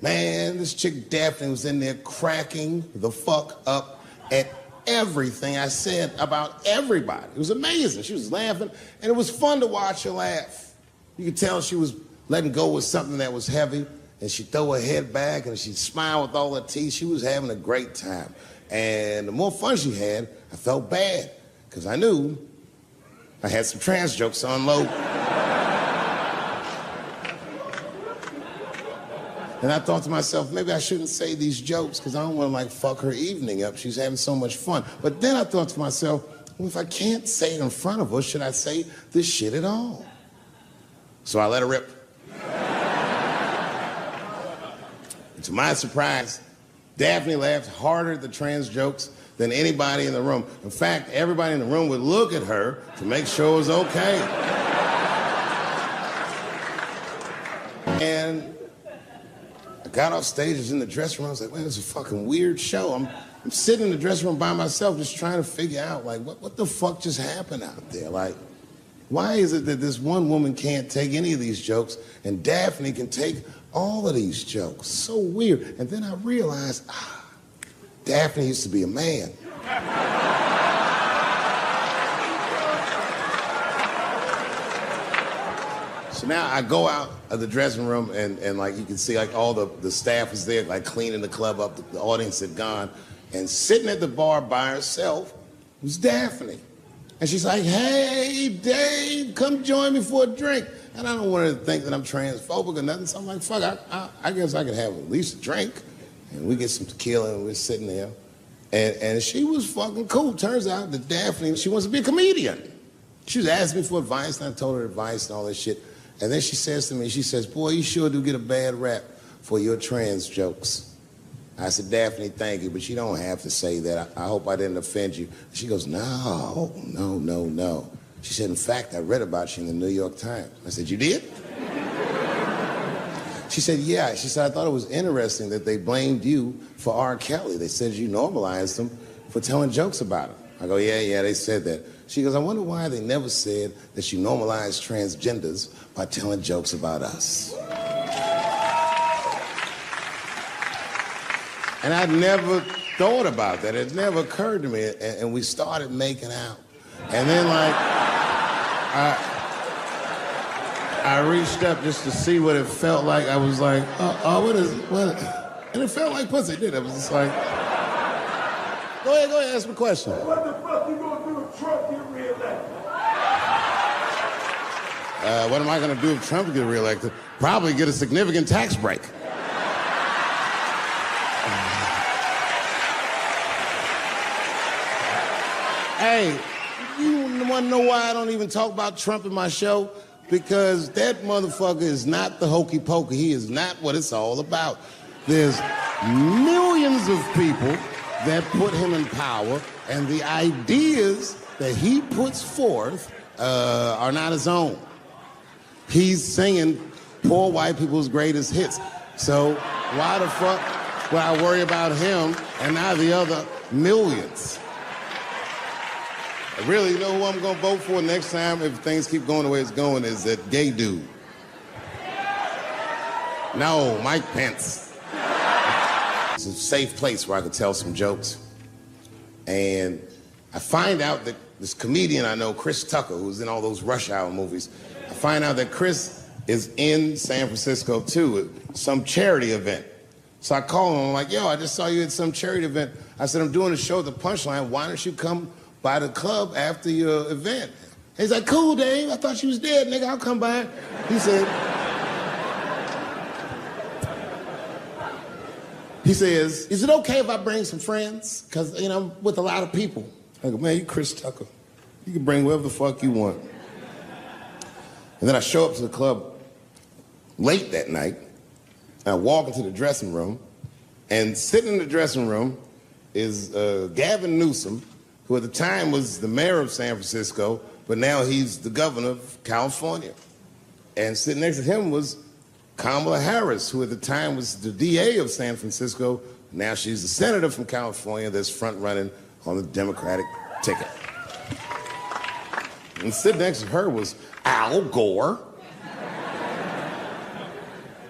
Man, this chick Daphne was in there cracking the fuck up at everything I said about everybody. It was amazing. She was laughing, and it was fun to watch her laugh. You could tell she was letting go with something that was heavy, and she'd throw her head back, and she'd smile with all her teeth. She was having a great time. And the more fun she had, I felt bad, because I knew I had some trans jokes to unload. And I thought to myself, maybe I shouldn't say these jokes, because I don't want to, like, fuck her evening up. She's having so much fun. But then I thought to myself, well, if I can't say it in front of her, should I say this shit at all? So I let her rip. And to my surprise, Daphne laughed harder at the trans jokes than anybody in the room. In fact, everybody in the room would look at her to make sure it was okay. And I got off stage, I was in the dressing room, I was like, man, this is a fucking weird show. I'm sitting in the dressing room by myself just trying to figure out, like, what the fuck just happened out there? Like, why is it that this one woman can't take any of these jokes and Daphne can take all of these jokes. So weird. And then I realized, Daphne used to be a man. So now I go out of the dressing room and like you can see like all the staff was there like cleaning the club up, the audience had gone, and sitting at the bar by herself was Daphne. And she's like, hey, Dave, come join me for a drink. And I don't want her to think that I'm transphobic or nothing, so I'm like, fuck, I guess I could have at least a drink. And we get some tequila and we're sitting there. And she was fucking cool. Turns out that Daphne, she wants to be a comedian. She was asking me for advice, and I told her advice and all that shit. And then she says to me, she says, boy, you sure do get a bad rap for your trans jokes. I said, Daphne, thank you, but you don't have to say that. I hope I didn't offend you. She goes, no. She said, in fact, I read about you in the New York Times. I said, you did? She said, yeah. She said, I thought it was interesting that they blamed you for R. Kelly. They said you normalized him for telling jokes about him. I go, yeah, they said that. She goes, I wonder why they never said that you normalized transgenders by telling jokes about us. And I'd never thought about that. It never occurred to me. And we started making out. And then like, I reached up just to see what it felt like. I was like, what? And it felt like pussy, didn't it? I was just like, go ahead, ask me a question. What the fuck you gonna do if Trump get reelected? What am I gonna do if Trump gets reelected? Probably get a significant tax break. Hey, you wanna know why I don't even talk about Trump in my show? Because that motherfucker is not the hokey pokey. He is not what it's all about. There's millions of people that put him in power, and the ideas that he puts forth are not his own. He's singing poor white people's greatest hits. So why the fuck would I worry about him and not the other millions? I really, you know who I'm gonna vote for next time if things keep going the way it's going is that gay dude. No, Mike Pence. It's a safe place where I could tell some jokes. And I find out that this comedian I know, Chris Tucker, who's in all those Rush Hour movies, I find out that Chris is in San Francisco too at some charity event. So I call him, I'm like, yo, I just saw you at some charity event. I said, I'm doing a show at the Punchline. Why don't you come by the club after your event? He's like, cool, Dave. I thought you was dead, nigga. I'll come by. He says, is it okay if I bring some friends? Because, you know, I'm with a lot of people. I go, man, you Chris Tucker. You can bring whoever the fuck you want. And then I show up to the club late that night. And I walk into the dressing room. And sitting in the dressing room is Gavin Newsom, who at the time was the mayor of San Francisco, but now he's the governor of California. And sitting next to him was Kamala Harris, who at the time was the DA of San Francisco. Now she's the senator from California that's front-running on the Democratic ticket. And sitting next to her was Al Gore.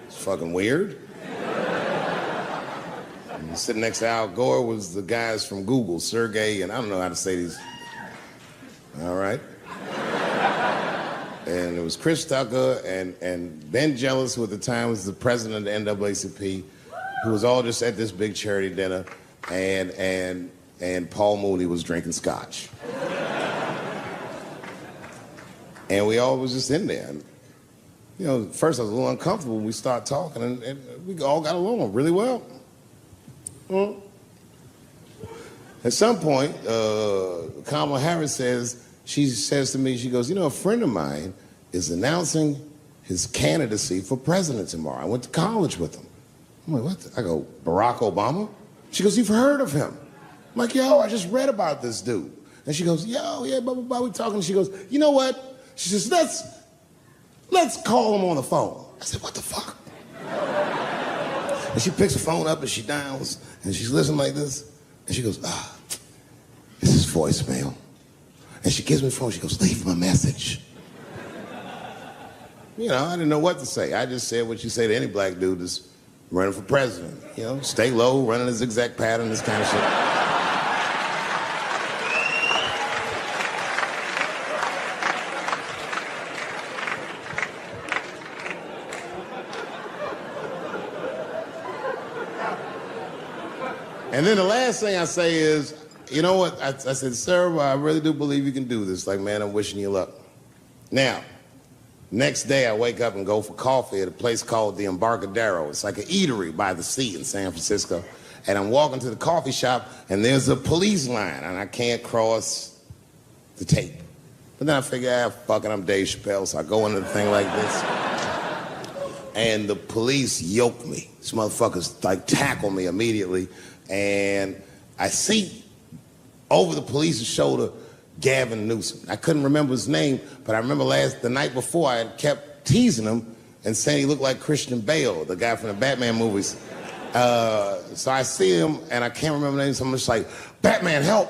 It's fucking weird. And sitting next to Al Gore was the guys from Google, Sergey, and I don't know how to say these. All right. And it was Chris Tucker and Ben Jealous, who at the time was the president of the NAACP, who was all just at this big charity dinner, and Paul Mooney was drinking scotch. And we all was just in there. And, you know, at first I was a little uncomfortable when we started talking, and we all got along really well. At some point, Kamala Harris says to me, she goes, you know, a friend of mine is announcing his candidacy for president tomorrow. I went to college with him. I'm like, what? I go, Barack Obama? She goes, you've heard of him? I'm like, yo, I just read about this dude. And she goes, yo, yeah, blah, blah, blah, we talking. She goes, you know what? She says, let's call him on the phone. I said, what the fuck? And she picks the phone up and she dials and she's listening like this. And she goes, this is voicemail. And she gives me the phone. She goes, leave him a message. You know, I didn't know what to say. I just said what you say to any black dude that's running for president. You know, stay low, running a zigzag pattern, this kind of shit. And then the last thing I say is, you know what? I said, sir, I really do believe you can do this. Like, man, I'm wishing you luck. Now, next day I wake up and go for coffee at a place called the Embarcadero. It's like an eatery by the sea in San Francisco. And I'm walking to the coffee shop and there's a police line and I can't cross the tape. But then I figure, fuck it, I'm Dave Chappelle, so I go into the thing like this. And the police yoke me. These motherfuckers like tackle me immediately. And I see over the police's shoulder Gavin Newsom. I couldn't remember his name, but I remember the night before I had kept teasing him and saying he looked like Christian Bale, the guy from the Batman movies. So I see him and I can't remember the name, so I'm just like, Batman, help!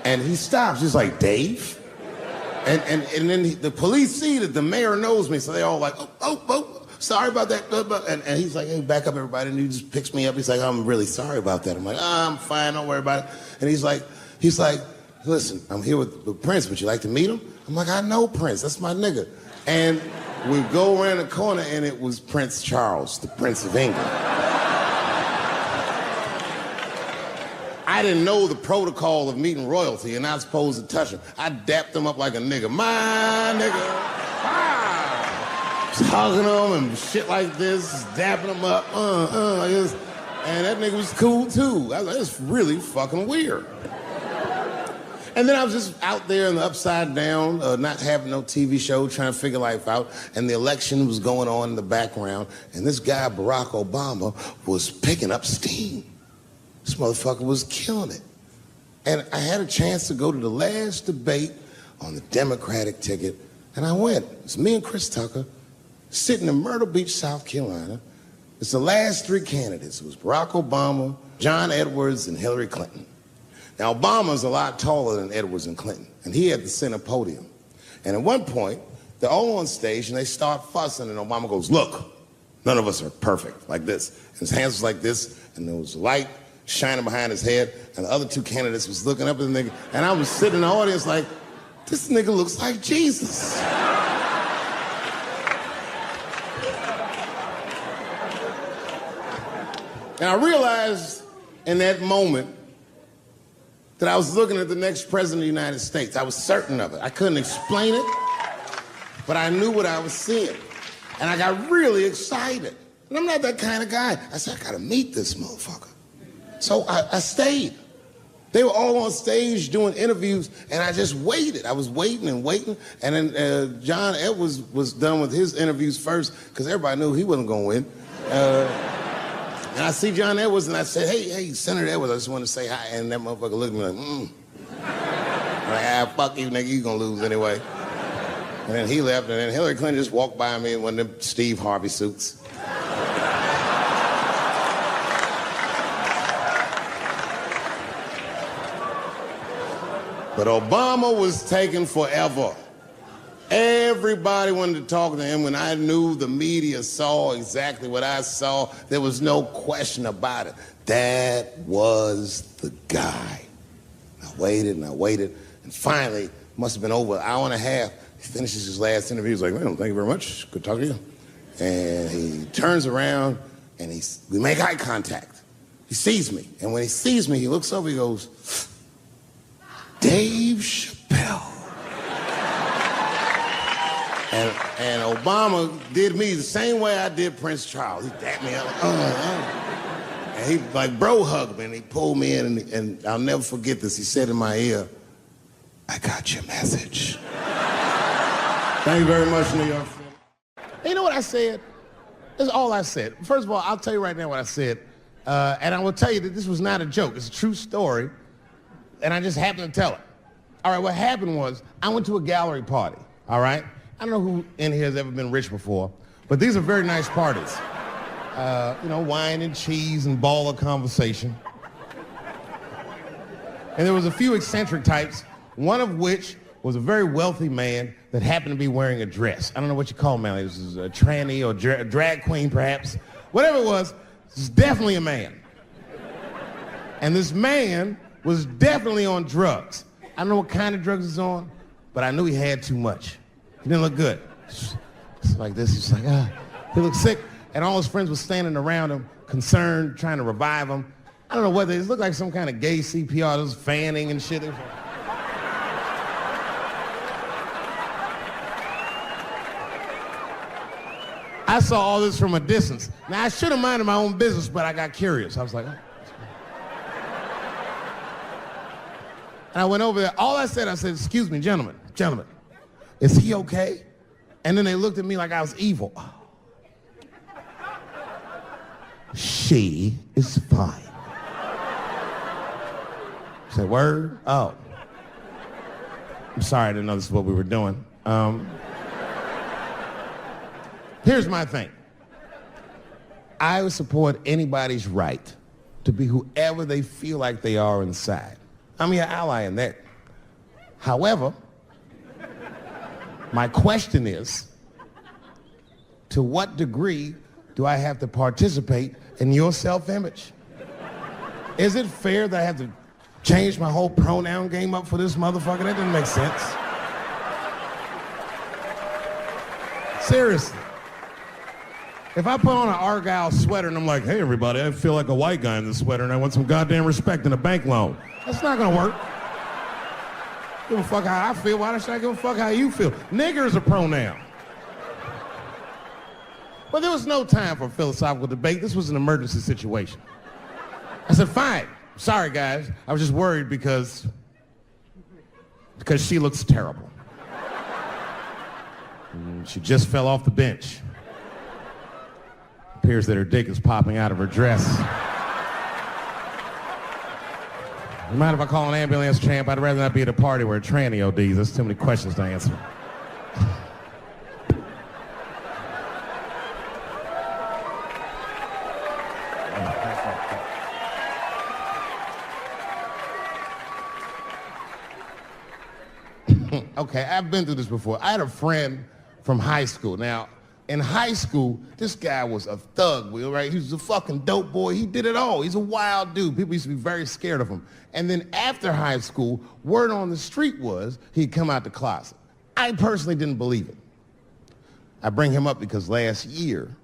And he stops, he's like, Dave? And then the police see that the mayor knows me, so they all like, oh, sorry about that. And he's like, hey, back up, everybody. And he just picks me up. He's like, I'm really sorry about that. I'm like, I'm fine, don't worry about it. And he's like, listen, I'm here with Prince. Would you like to meet him? I'm like, I know Prince. That's my nigga. And we go around the corner, and it was Prince Charles, the Prince of England. I didn't know the protocol of meeting royalty. You're not supposed to touch him. I dapped him up like a nigga. My nigga. Ah! Just hugging him and shit like this, dapping him up. Like this. And that nigga was cool, too. I was like, it's really fucking weird. And then I was just out there in the upside down, not having no TV show, trying to figure life out. And the election was going on in the background. And this guy, Barack Obama, was picking up steam. This motherfucker was killing it. And I had a chance to go to the last debate on the Democratic ticket, and I went. It's me and Chris Tucker sitting in Myrtle Beach, South Carolina. It's the last three candidates. It was Barack Obama, John Edwards, and Hillary Clinton. Now, Obama's a lot taller than Edwards and Clinton, and he had the center podium. And at one point, they're all on stage, and they start fussing, and Obama goes, look, none of us are perfect, like this. And his hands was like this, and there was light shining behind his head, and the other two candidates was looking up at the nigga, and I was sitting in the audience like, this nigga looks like Jesus. And I realized in that moment that I was looking at the next president of the United States. I was certain of it. I couldn't explain it, but I knew what I was seeing. And I got really excited. And I'm not that kind of guy. I said, I gotta meet this motherfucker. So I stayed. They were all on stage doing interviews, and I just waited. I was waiting and waiting, and then John Edwards was done with his interviews first, because everybody knew he wasn't gonna win. And I see John Edwards, and I said, hey, Senator Edwards, I just want to say hi. And that motherfucker looked at me like, I'm like, fuck you, nigga, you gonna lose anyway. And then he left, and then Hillary Clinton just walked by me in one of them Steve Harvey suits. But Obama was taking forever. Everybody wanted to talk to him. When I knew the media saw exactly what I saw, there was no question about it. That was the guy. I waited and I waited, and finally, it must have been over an hour and a half, he finishes his last interview. He's like, well, thank you very much. Good talking to you. And he turns around, and we make eye contact. He sees me, and when he sees me, he looks over, he goes, Dave Chappelle. And Obama did me the same way I did Prince Charles. He dapped me up, and he like bro hugged me, and he pulled me in, and I'll never forget this. He said in my ear, I got your message. Thank you very much, New York City. You know what I said? That's all I said. First of all, I'll tell you right now what I said, and I will tell you that this was not a joke. It's a true story, and I just happened to tell it. All right, what happened was I went to a gallery party, all right? I don't know who in here has ever been rich before, but these are very nice parties. You know, wine and cheese and baller conversation. And there was a few eccentric types, one of which was a very wealthy man that happened to be wearing a dress. I don't know what you call him, man. This is a tranny or a drag queen, perhaps. Whatever it was definitely a man. And this man was definitely on drugs. I don't know what kind of drugs he's on, but I knew he had too much. He didn't look good. It's like this. He's like, he looked sick. And all his friends were standing around him, concerned, trying to revive him. I don't know whether it looked like some kind of gay CPR. There was fanning and shit. I saw all this from a distance. Now, I should have minded my own business, but I got curious. I was like, oh. And I went over there. All I said, excuse me, gentlemen, is he okay? And then they looked at me like I was evil. She is fine. I said, word? Oh. I'm sorry, I didn't know this is what we were doing. Here's my thing. I would support anybody's right to be whoever they feel like they are inside. I'm your ally in that. However, my question is, to what degree do I have to participate in your self-image? Is it fair that I have to change my whole pronoun game up for this motherfucker? That doesn't make sense. Seriously. If I put on an Argyle sweater and I'm like, hey everybody, I feel like a white guy in this sweater and I want some goddamn respect and a bank loan. That's not gonna work. Give a fuck how I feel. Why should I give a fuck how you feel? Nigger is a pronoun. But there was no time for philosophical debate. This was an emergency situation. I said, fine. Sorry, guys. I was just worried because she looks terrible. She just fell off the bench. Appears that her dick is popping out of her dress. You mind if I call an ambulance, champ? I'd rather not be at a party where a tranny ODs. There's too many questions to answer. Okay, I've been through this before. I had a friend from high school. Now, in high school, this guy was a thug, right? He was a fucking dope boy. He did it all. He's a wild dude. People used to be very scared of him. And then after high school, word on the street was he'd come out the closet. I personally didn't believe it. I bring him up because last year,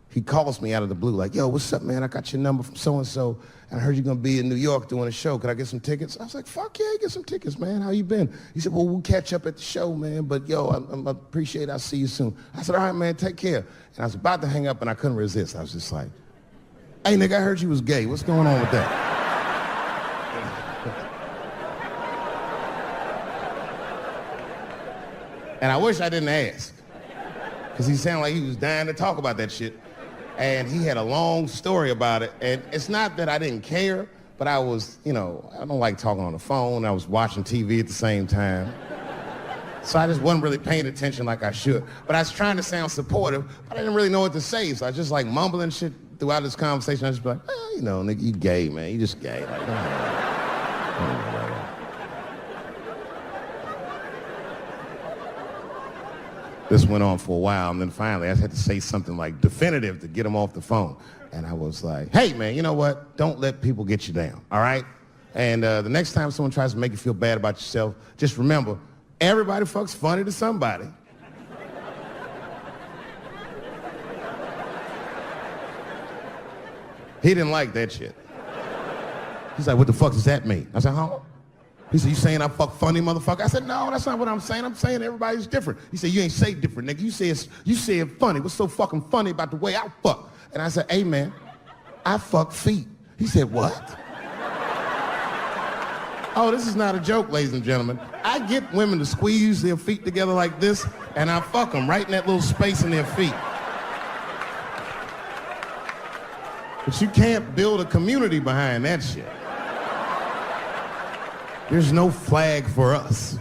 he calls me out of the blue like, yo, what's up, man? I got your number from so-and-so, and I heard you're going to be in New York doing a show. Could I get some tickets? I was like, fuck yeah, get some tickets, man. How you been? He said, well, we'll catch up at the show, man, but yo, I appreciate it. I'll see you soon. I said, all right, man, take care. And I was about to hang up, and I couldn't resist. I was just like, hey, nigga, I heard you was gay. What's going on with that? And I wish I didn't ask, because he sounded like he was dying to talk about that shit. And he had a long story about it. And it's not that I didn't care, but I was, I don't like talking on the phone. I was watching TV at the same time. So I just wasn't really paying attention like I should. But I was trying to sound supportive, but I didn't really know what to say. So I was just like mumbling shit throughout this conversation. I was just like, nigga, you gay, man. You just gay. Like, This went on for a while, and then finally I had to say something like definitive to get him off the phone. And I was like, hey, man, you know what? Don't let people get you down, all right? And the next time someone tries to make you feel bad about yourself, just remember, everybody fucks funny to somebody. He didn't like that shit. He's like, what the fuck does that mean? I said, huh? He said, you saying I fuck funny, motherfucker? I said, no, that's not what I'm saying. I'm saying everybody's different. He said, you ain't say different, nigga. You said funny. What's so fucking funny about the way I fuck? And I said, hey, man, I fuck feet. He said, what? Oh, this is not a joke, ladies and gentlemen. I get women to squeeze their feet together like this, and I fuck them right in that little space in their feet. But you can't build a community behind that shit. There's no flag for us.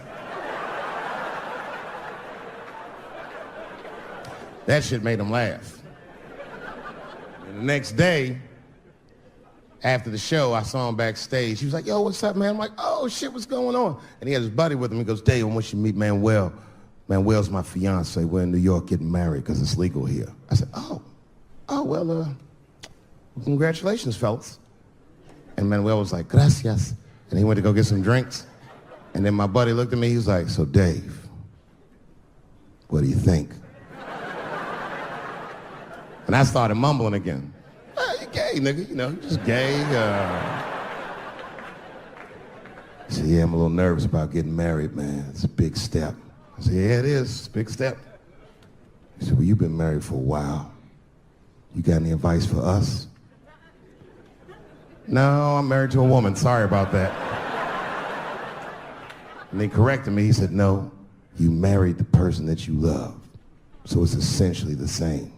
That shit made him laugh. And the next day, After the show, I saw him backstage. He was like, yo, what's up, man? I'm like, oh, shit, what's going on? And he had his buddy with him. He goes, Dave, I want you to meet Manuel. Manuel's my fiance. We're in New York getting married because it's legal here. I said, well, congratulations, fellas. And Manuel was like, gracias. And he went to go get some drinks. And then my buddy looked at me. He was like, so, Dave, what do you think? And I started mumbling again. You gay, nigga, you know, just gay. He said, yeah, I'm a little nervous about getting married, man. It's a big step. I said, yeah, it is. It's a big step. He said, well, you've been married for a while. You got any advice for us? No, I'm married to a woman. Sorry about that. And he corrected me. He said, no, you married the person that you love. So it's essentially the same.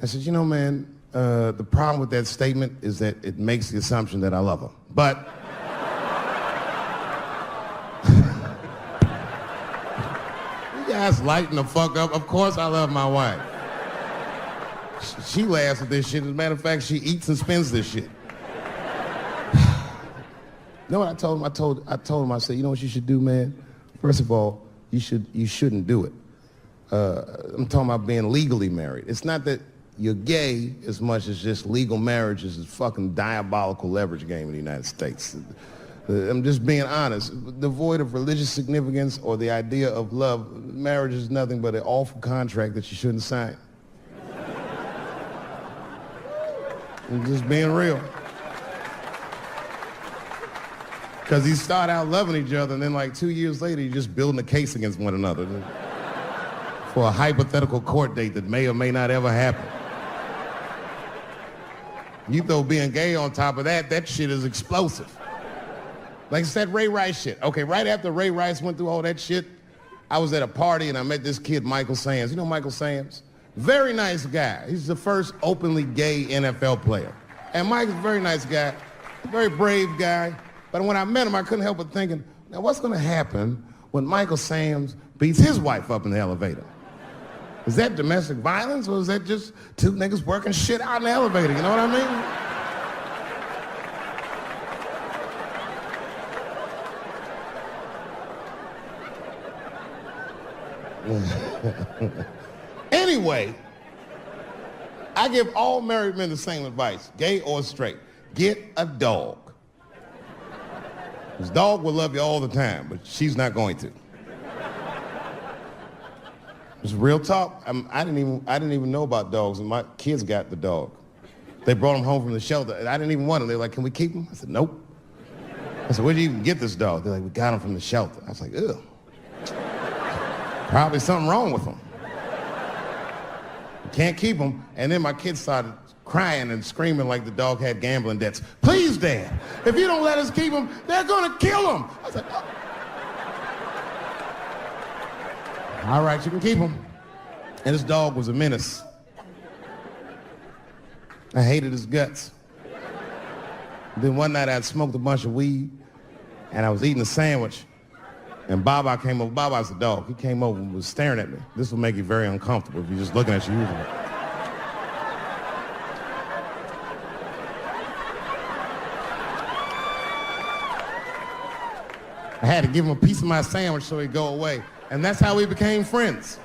I said, you know, man, the problem with that statement is that it makes the assumption that I love her. But you guys lighten the fuck up. Of course I love my wife. She laughs at this shit. As a matter of fact, she eats and spends this shit. You know what I told him? I told him, I said, you know what you should do, man? First of all, you shouldn't do it. I'm talking about being legally married. It's not that you're gay as much as just legal marriage is a fucking diabolical leverage game in the United States. I'm just being honest. Devoid of religious significance or the idea of love, marriage is nothing but an awful contract that you shouldn't sign. I'm just being real. Because you start out loving each other and then like 2 years later you're just building a case against one another for a hypothetical court date that may or may not ever happen. You throw being gay on top of that, that shit is explosive. Like it's that Ray Rice shit. Okay, right after Ray Rice went through all that shit, I was at a party and I met this kid, Michael Samms. You know Michael Samms? Very nice guy. He's the first openly gay NFL player. And Mike's a very nice guy, a very brave guy. But when I met him, I couldn't help but thinking, now what's gonna happen when Michael Samms beats his wife up in the elevator? Is that domestic violence or is that just two niggas working shit out in the elevator? You know what I mean? Anyway, I give all married men the same advice, gay or straight. Get a dog. This dog will love you all the time, but she's not going to. It's real talk. I didn't even know about dogs, and my kids got the dog. They brought him home from the shelter, and I didn't even want him. They were like, can we keep him? I said, nope. I said, where'd you even get this dog? They're like, we got him from the shelter. I was like, ugh. Probably something wrong with him. Can't keep him. And then my kids started crying and screaming like the dog had gambling debts. Please, Dad, if you don't let us keep him, they're gonna kill him. I was like, oh. All right, you can keep him. And this dog was a menace. I hated his guts. Then one night I'd smoked a bunch of weed and I was eating a sandwich and Baba came over. Baba's the dog. He came over and was staring at me. This will make you very uncomfortable if you're just looking at you usually. I had to give him a piece of my sandwich so he'd go away. And that's how we became friends.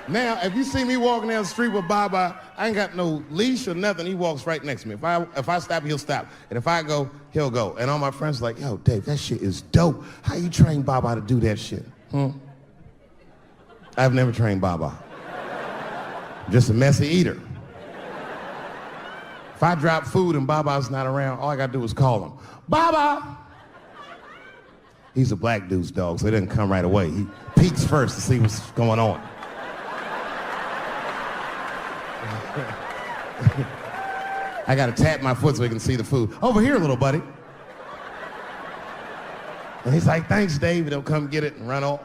Now, if you see me walking down the street with Baba, I ain't got no leash or nothing. He walks right next to me. If I stop, he'll stop. And if I go, he'll go. And all my friends are like, yo, Dave, that shit is dope. How you train Baba to do that shit? I've never trained Baba. I'm just a messy eater. If I drop food and Baba's not around, all I gotta do is call him. Baba! He's a black dude's dog, so he doesn't come right away. He peeks first to see what's going on. I gotta tap my foot so he can see the food. Over here, little buddy. And he's like, thanks, Dave. He'll come get it and run off.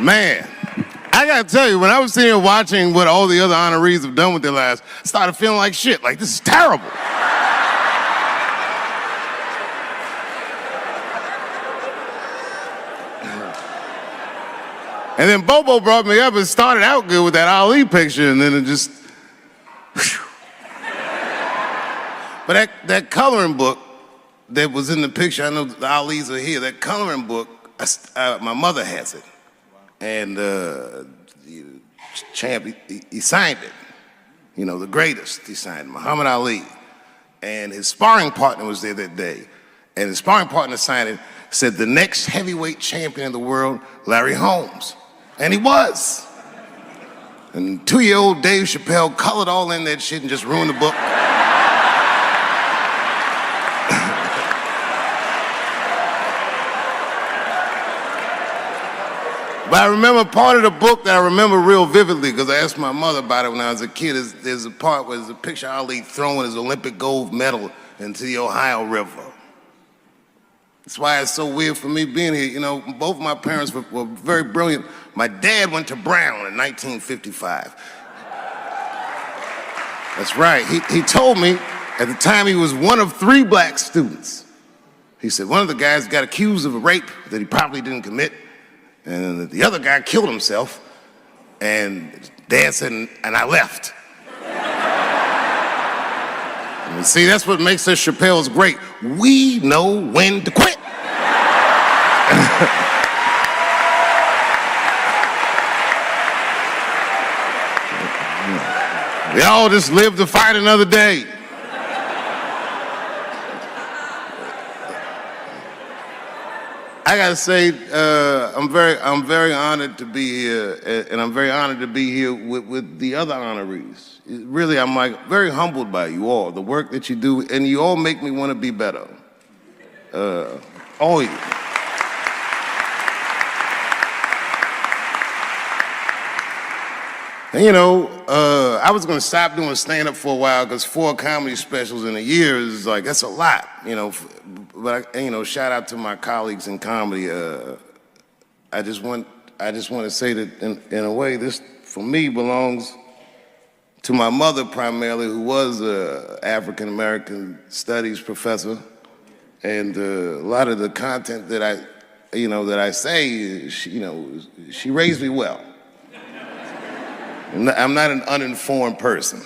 Man, I gotta tell you, when I was sitting here watching what all the other honorees have done with their lives, I started feeling like shit. Like, this is terrible. And then Bobo brought me up and started out good with that Ali picture, and then it just... But that coloring book that was in the picture, I know the Ali's are here, that coloring book, my mother has it. And Champ, he signed it. You know, the greatest, he signed it, Muhammad Ali. And his sparring partner was there that day. And his sparring partner signed it, said the next heavyweight champion of the world, Larry Holmes. And he was. And 2-year-old Dave Chappelle colored all in that shit and just ruined the book. But I remember part of the book that I remember real vividly, because I asked my mother about it when I was a kid. There's a part where there's a picture of Ali throwing his Olympic gold medal into the Ohio River. That's why it's so weird for me being here. You know, both my parents were very brilliant. My dad went to Brown in 1955. That's right. He told me at the time he was one of 3 black students. He said one of the guys got accused of a rape that he probably didn't commit. And the other guy killed himself, and Dad said, and I left. And see, that's what makes us Chappelle's great. We know when to quit. We all just live to fight another day. I gotta say, I'm very honored to be here, and I'm very honored to be here with the other honorees. Really, I'm like very humbled by you all, the work that you do, and you all make me want to be better. All of you. And you know, I was gonna stop doing stand-up for a while because 4 comedy specials in a year is like, that's a lot, you know. But you know, shout out to my colleagues in comedy. I just want to say that in a way, this for me belongs to my mother primarily, who was an African American studies professor, and a lot of the content that I say, she raised me well. I'm not an uninformed person.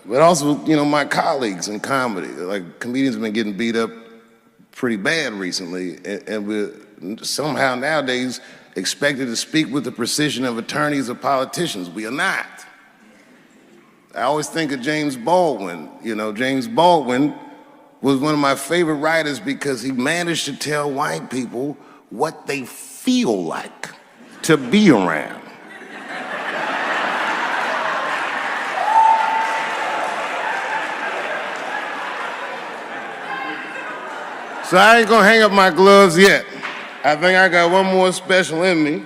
But also, you know, my colleagues in comedy, like comedians have been getting beat up pretty bad recently, and we're somehow nowadays expected to speak with the precision of attorneys or politicians. We are not. I always think of James Baldwin. You know, James Baldwin was one of my favorite writers because he managed to tell white people what they feel like to be around. So I ain't gonna hang up my gloves yet. I think I got one more special in me.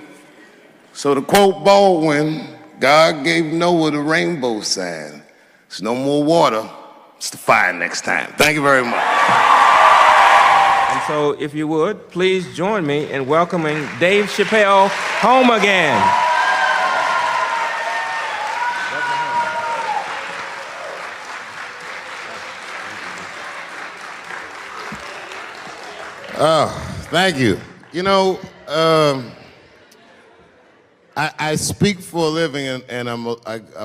So to quote Baldwin, God gave Noah the rainbow sign. It's no more water, it's the fire next time. Thank you very much. And so if you would, please join me in welcoming Dave Chappelle home again. Oh, thank you. You know, I speak for a living, and I'm a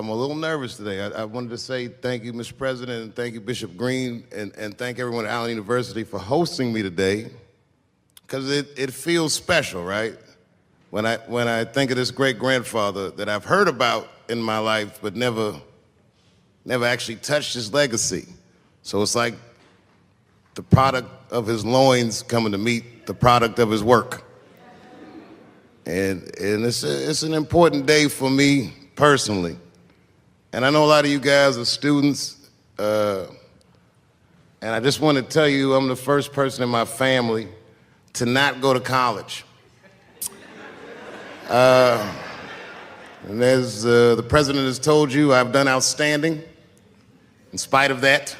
little nervous today. I wanted to say thank you, Mr. President, and thank you, Bishop Green, and thank everyone at Allen University for hosting me today, because it feels special, right? When I think of this great grandfather that I've heard about in my life, but never actually touched his legacy. So it's like the product of his loins coming to meet the product of his work. And it's an important day for me personally. And I know a lot of you guys are students, and I just want to tell you I'm the first person in my family to not go to college. And as the president has told you, I've done outstanding in spite of that.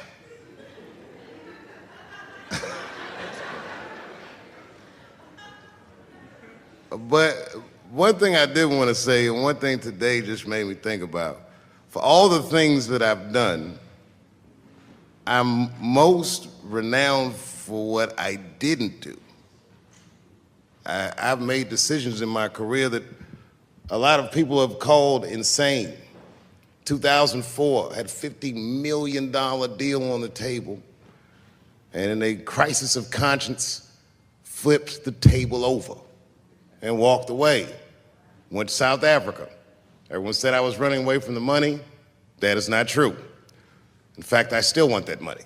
But one thing I did want to say, and one thing today just made me think about, for all the things that I've done, I'm most renowned for what I didn't do. I've made decisions in my career that a lot of people have called insane. 2004, had a $50 million deal on the table, and in a crisis of conscience, flipped the table over and walked away. Went to South Africa. Everyone said I was running away from the money. That is not true. In fact, I still want that money.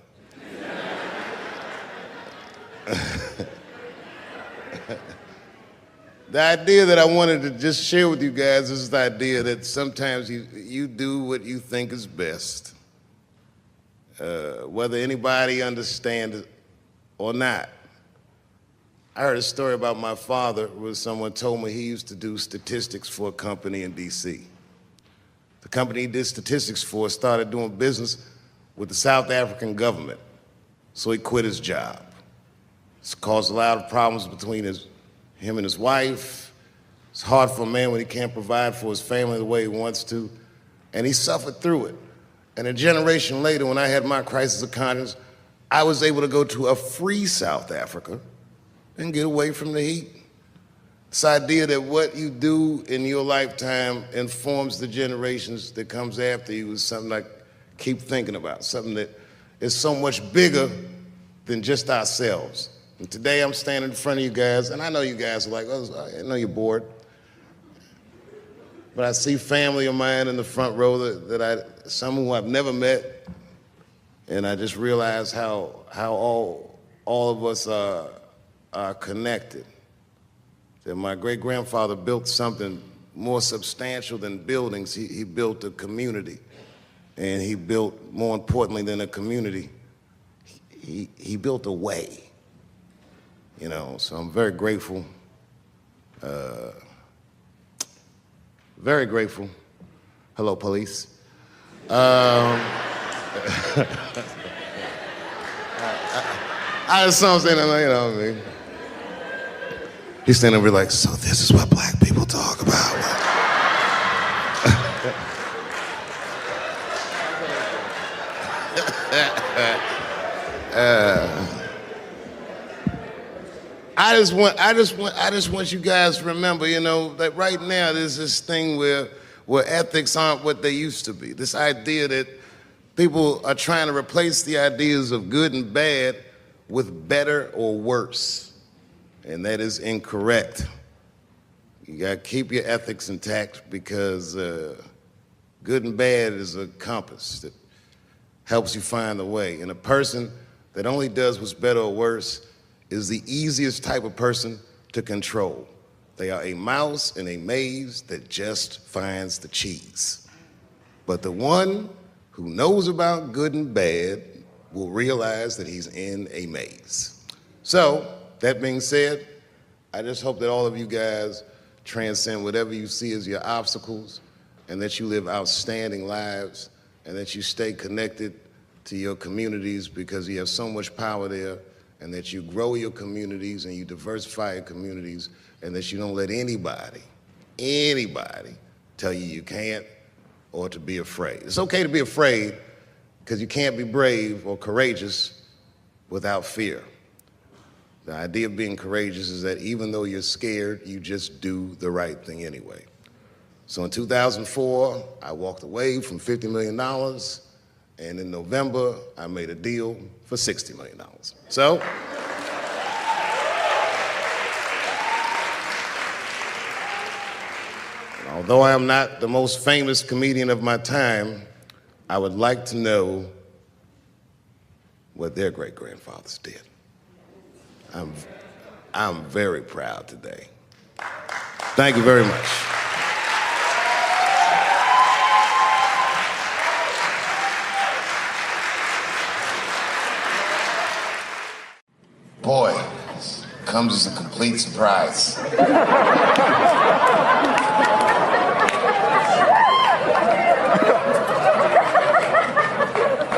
The idea that I wanted to just share with you guys is the idea that sometimes you do what you think is best, whether anybody understands it or not. I heard a story about my father where someone told me he used to do statistics for a company in D.C. The company he did statistics for started doing business with the South African government, so he quit his job. It's caused a lot of problems between him and his wife. It's hard for a man when he can't provide for his family the way he wants to, and he suffered through it. And a generation later, when I had my crisis of conscience, I was able to go to a free South Africa and get away from the heat. This idea that what you do in your lifetime informs the generations that comes after you is something I keep thinking about, something that is so much bigger than just ourselves. And today I'm standing in front of you guys, and I know you guys are like, oh, I know you're bored. But I see family of mine in the front row some who I've never met, and I just realize how all of us are connected. That my great-grandfather built something more substantial than buildings. He built a community, and he built, more importantly than a community, he built a way. You know, so I'm very grateful. Very grateful. Hello, police. I just saw him saying, you know what I mean? He's standing over like, so this is what black people talk about. I just want you guys to remember, you know, that right now there's this thing where ethics aren't what they used to be. This idea that people are trying to replace the ideas of good and bad with better or worse. And that is incorrect. You gotta keep your ethics intact because good and bad is a compass that helps you find the way. And a person that only does what's better or worse is the easiest type of person to control. They are a mouse in a maze that just finds the cheese. But the one who knows about good and bad will realize that he's in a maze. So, that being said, I just hope that all of you guys transcend whatever you see as your obstacles and that you live outstanding lives and that you stay connected to your communities because you have so much power there, and that you grow your communities and you diversify your communities, and that you don't let anybody tell you you can't or to be afraid. It's okay to be afraid because you can't be brave or courageous without fear. The idea of being courageous is that even though you're scared, you just do the right thing anyway. So in 2004, I walked away from $50 million, and in November, I made a deal for $60 million. So, although I am not the most famous comedian of my time, I would like to know what their great-grandfathers did. I'm very proud today. Thank you very much. Boy, this comes as a complete surprise.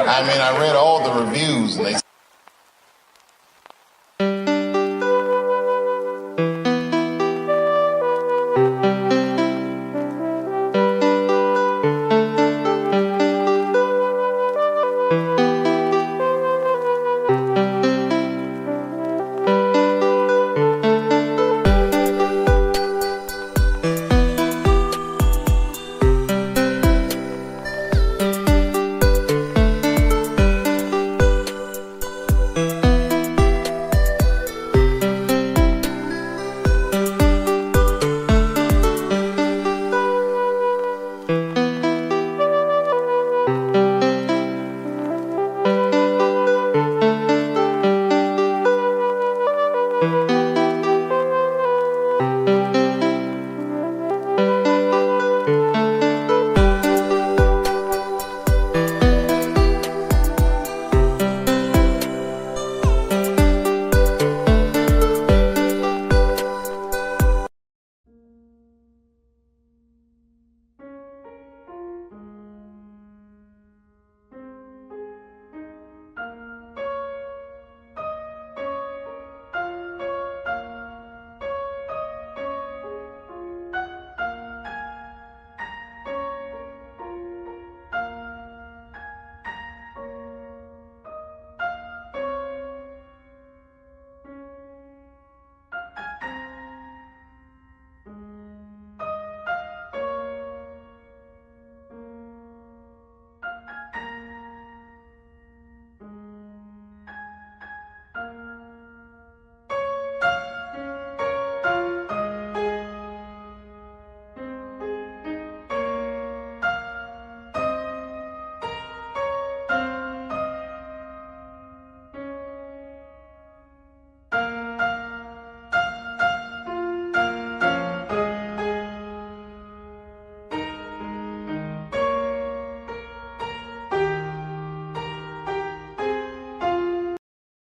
I mean, I read all the reviews and they